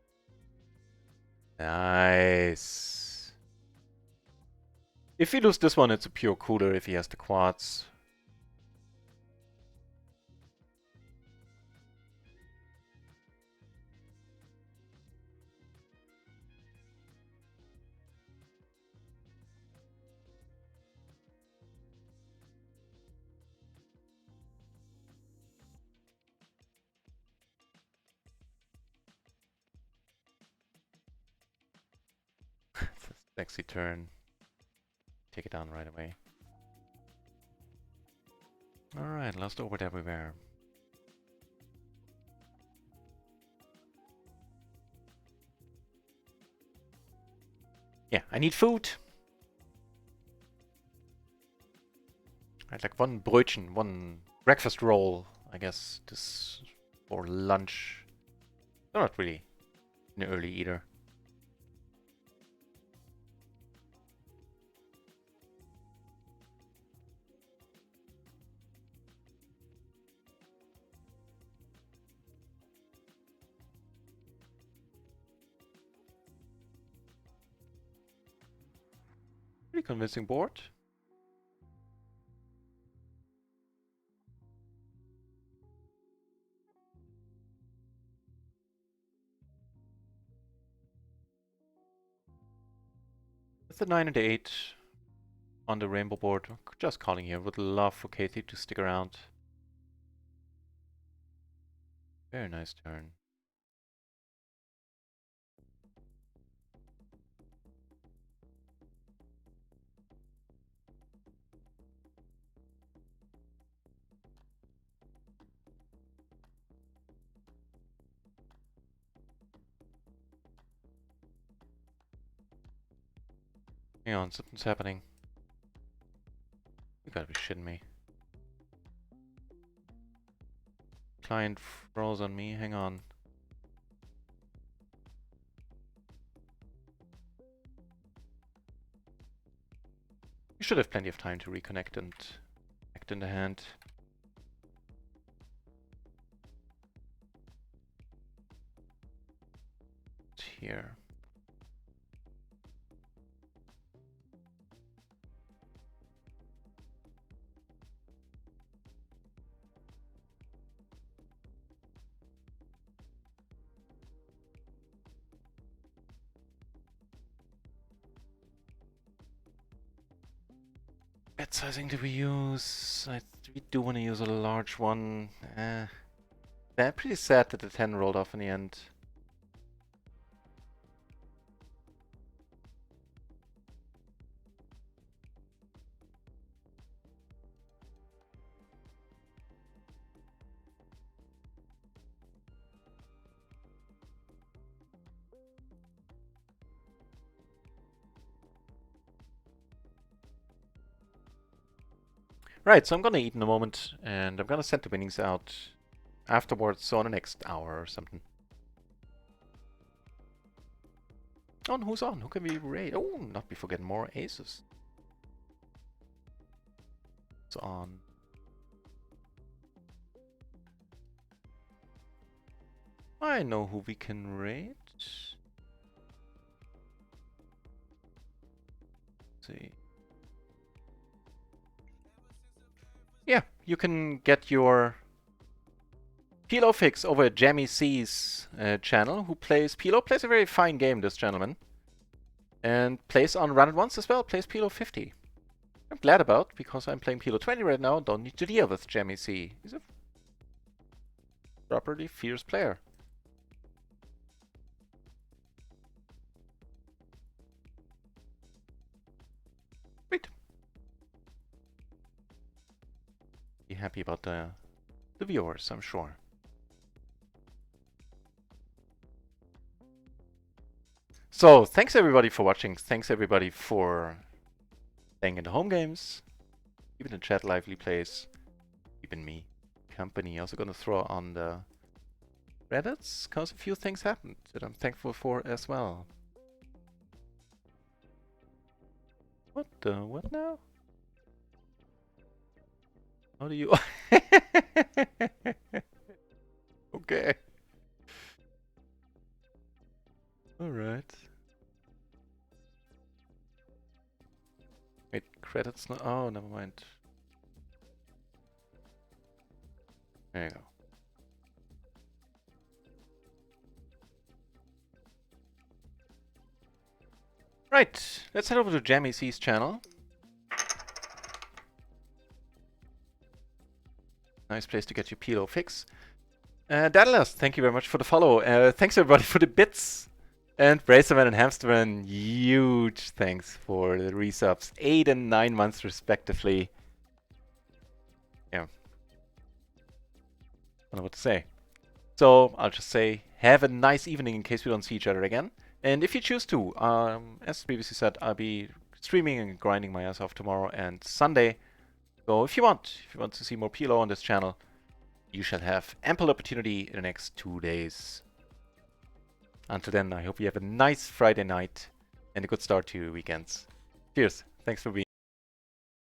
Nice. If we lose this one, it's a pure cooler if he has the quads. It's a sexy turn. Take it down right away. Alright, lost orbit everywhere. Yeah, I need food. I'd like one Brötchen, one breakfast roll, I guess, this for lunch. I'm not really an early eater. Pretty convincing board. With the 9 and the 8 on the rainbow board, just calling here. Would love for Kathy to stick around. Very nice turn. Hang on, something's happening. You gotta be shitting me. Client froze on me, hang on. should have plenty of time to reconnect and act in the hand. Here. Bet sizing do we use? We do want to use a large one. I'm pretty sad that the 10 rolled off in the end. Right, so I'm gonna eat in a moment, and I'm gonna send the winnings out afterwards, so in the next hour or something. Oh, and who's on? Who can we raid? Oh, not be forgetting more aces. It's on. I know who we can raid. Let's see. Yeah, you can get your PLO fix over at Jammy C's channel, who plays PLO. Plays a very fine game, this gentleman. And plays on Run It Once as well, plays PLO 50. I'm glad about, because I'm playing PLO 20 right now, don't need to deal with Jammy C. He's a properly fierce player. Great. Be happy about the viewers, I'm sure. So, thanks everybody for watching. Thanks everybody for playing in the home games. Keeping the chat lively, plays. Keeping me company. Also gonna throw on the Reddits, because a few things happened that I'm thankful for as well. What now? How do you... Okay. Alright. Wait, credits no... Oh, never mind. There you go. Right, let's head over to Jammy C's channel. Nice place to get your PLO fix. Daedalus, thank you very much for the follow. Thanks everybody for the bits. And Bracerman and Hamsterman, huge thanks for the resubs. 8 and 9 months respectively. Yeah. I don't know what to say. So, I'll just say, have a nice evening in case we don't see each other again. And if you choose to, as previously said, I'll be streaming and grinding my ass off tomorrow and Sunday. So if you want to see more PLO on this channel, you shall have ample opportunity in the next 2 days. Until then, I hope you have a nice Friday night and a good start to your weekends. Cheers. Thanks for being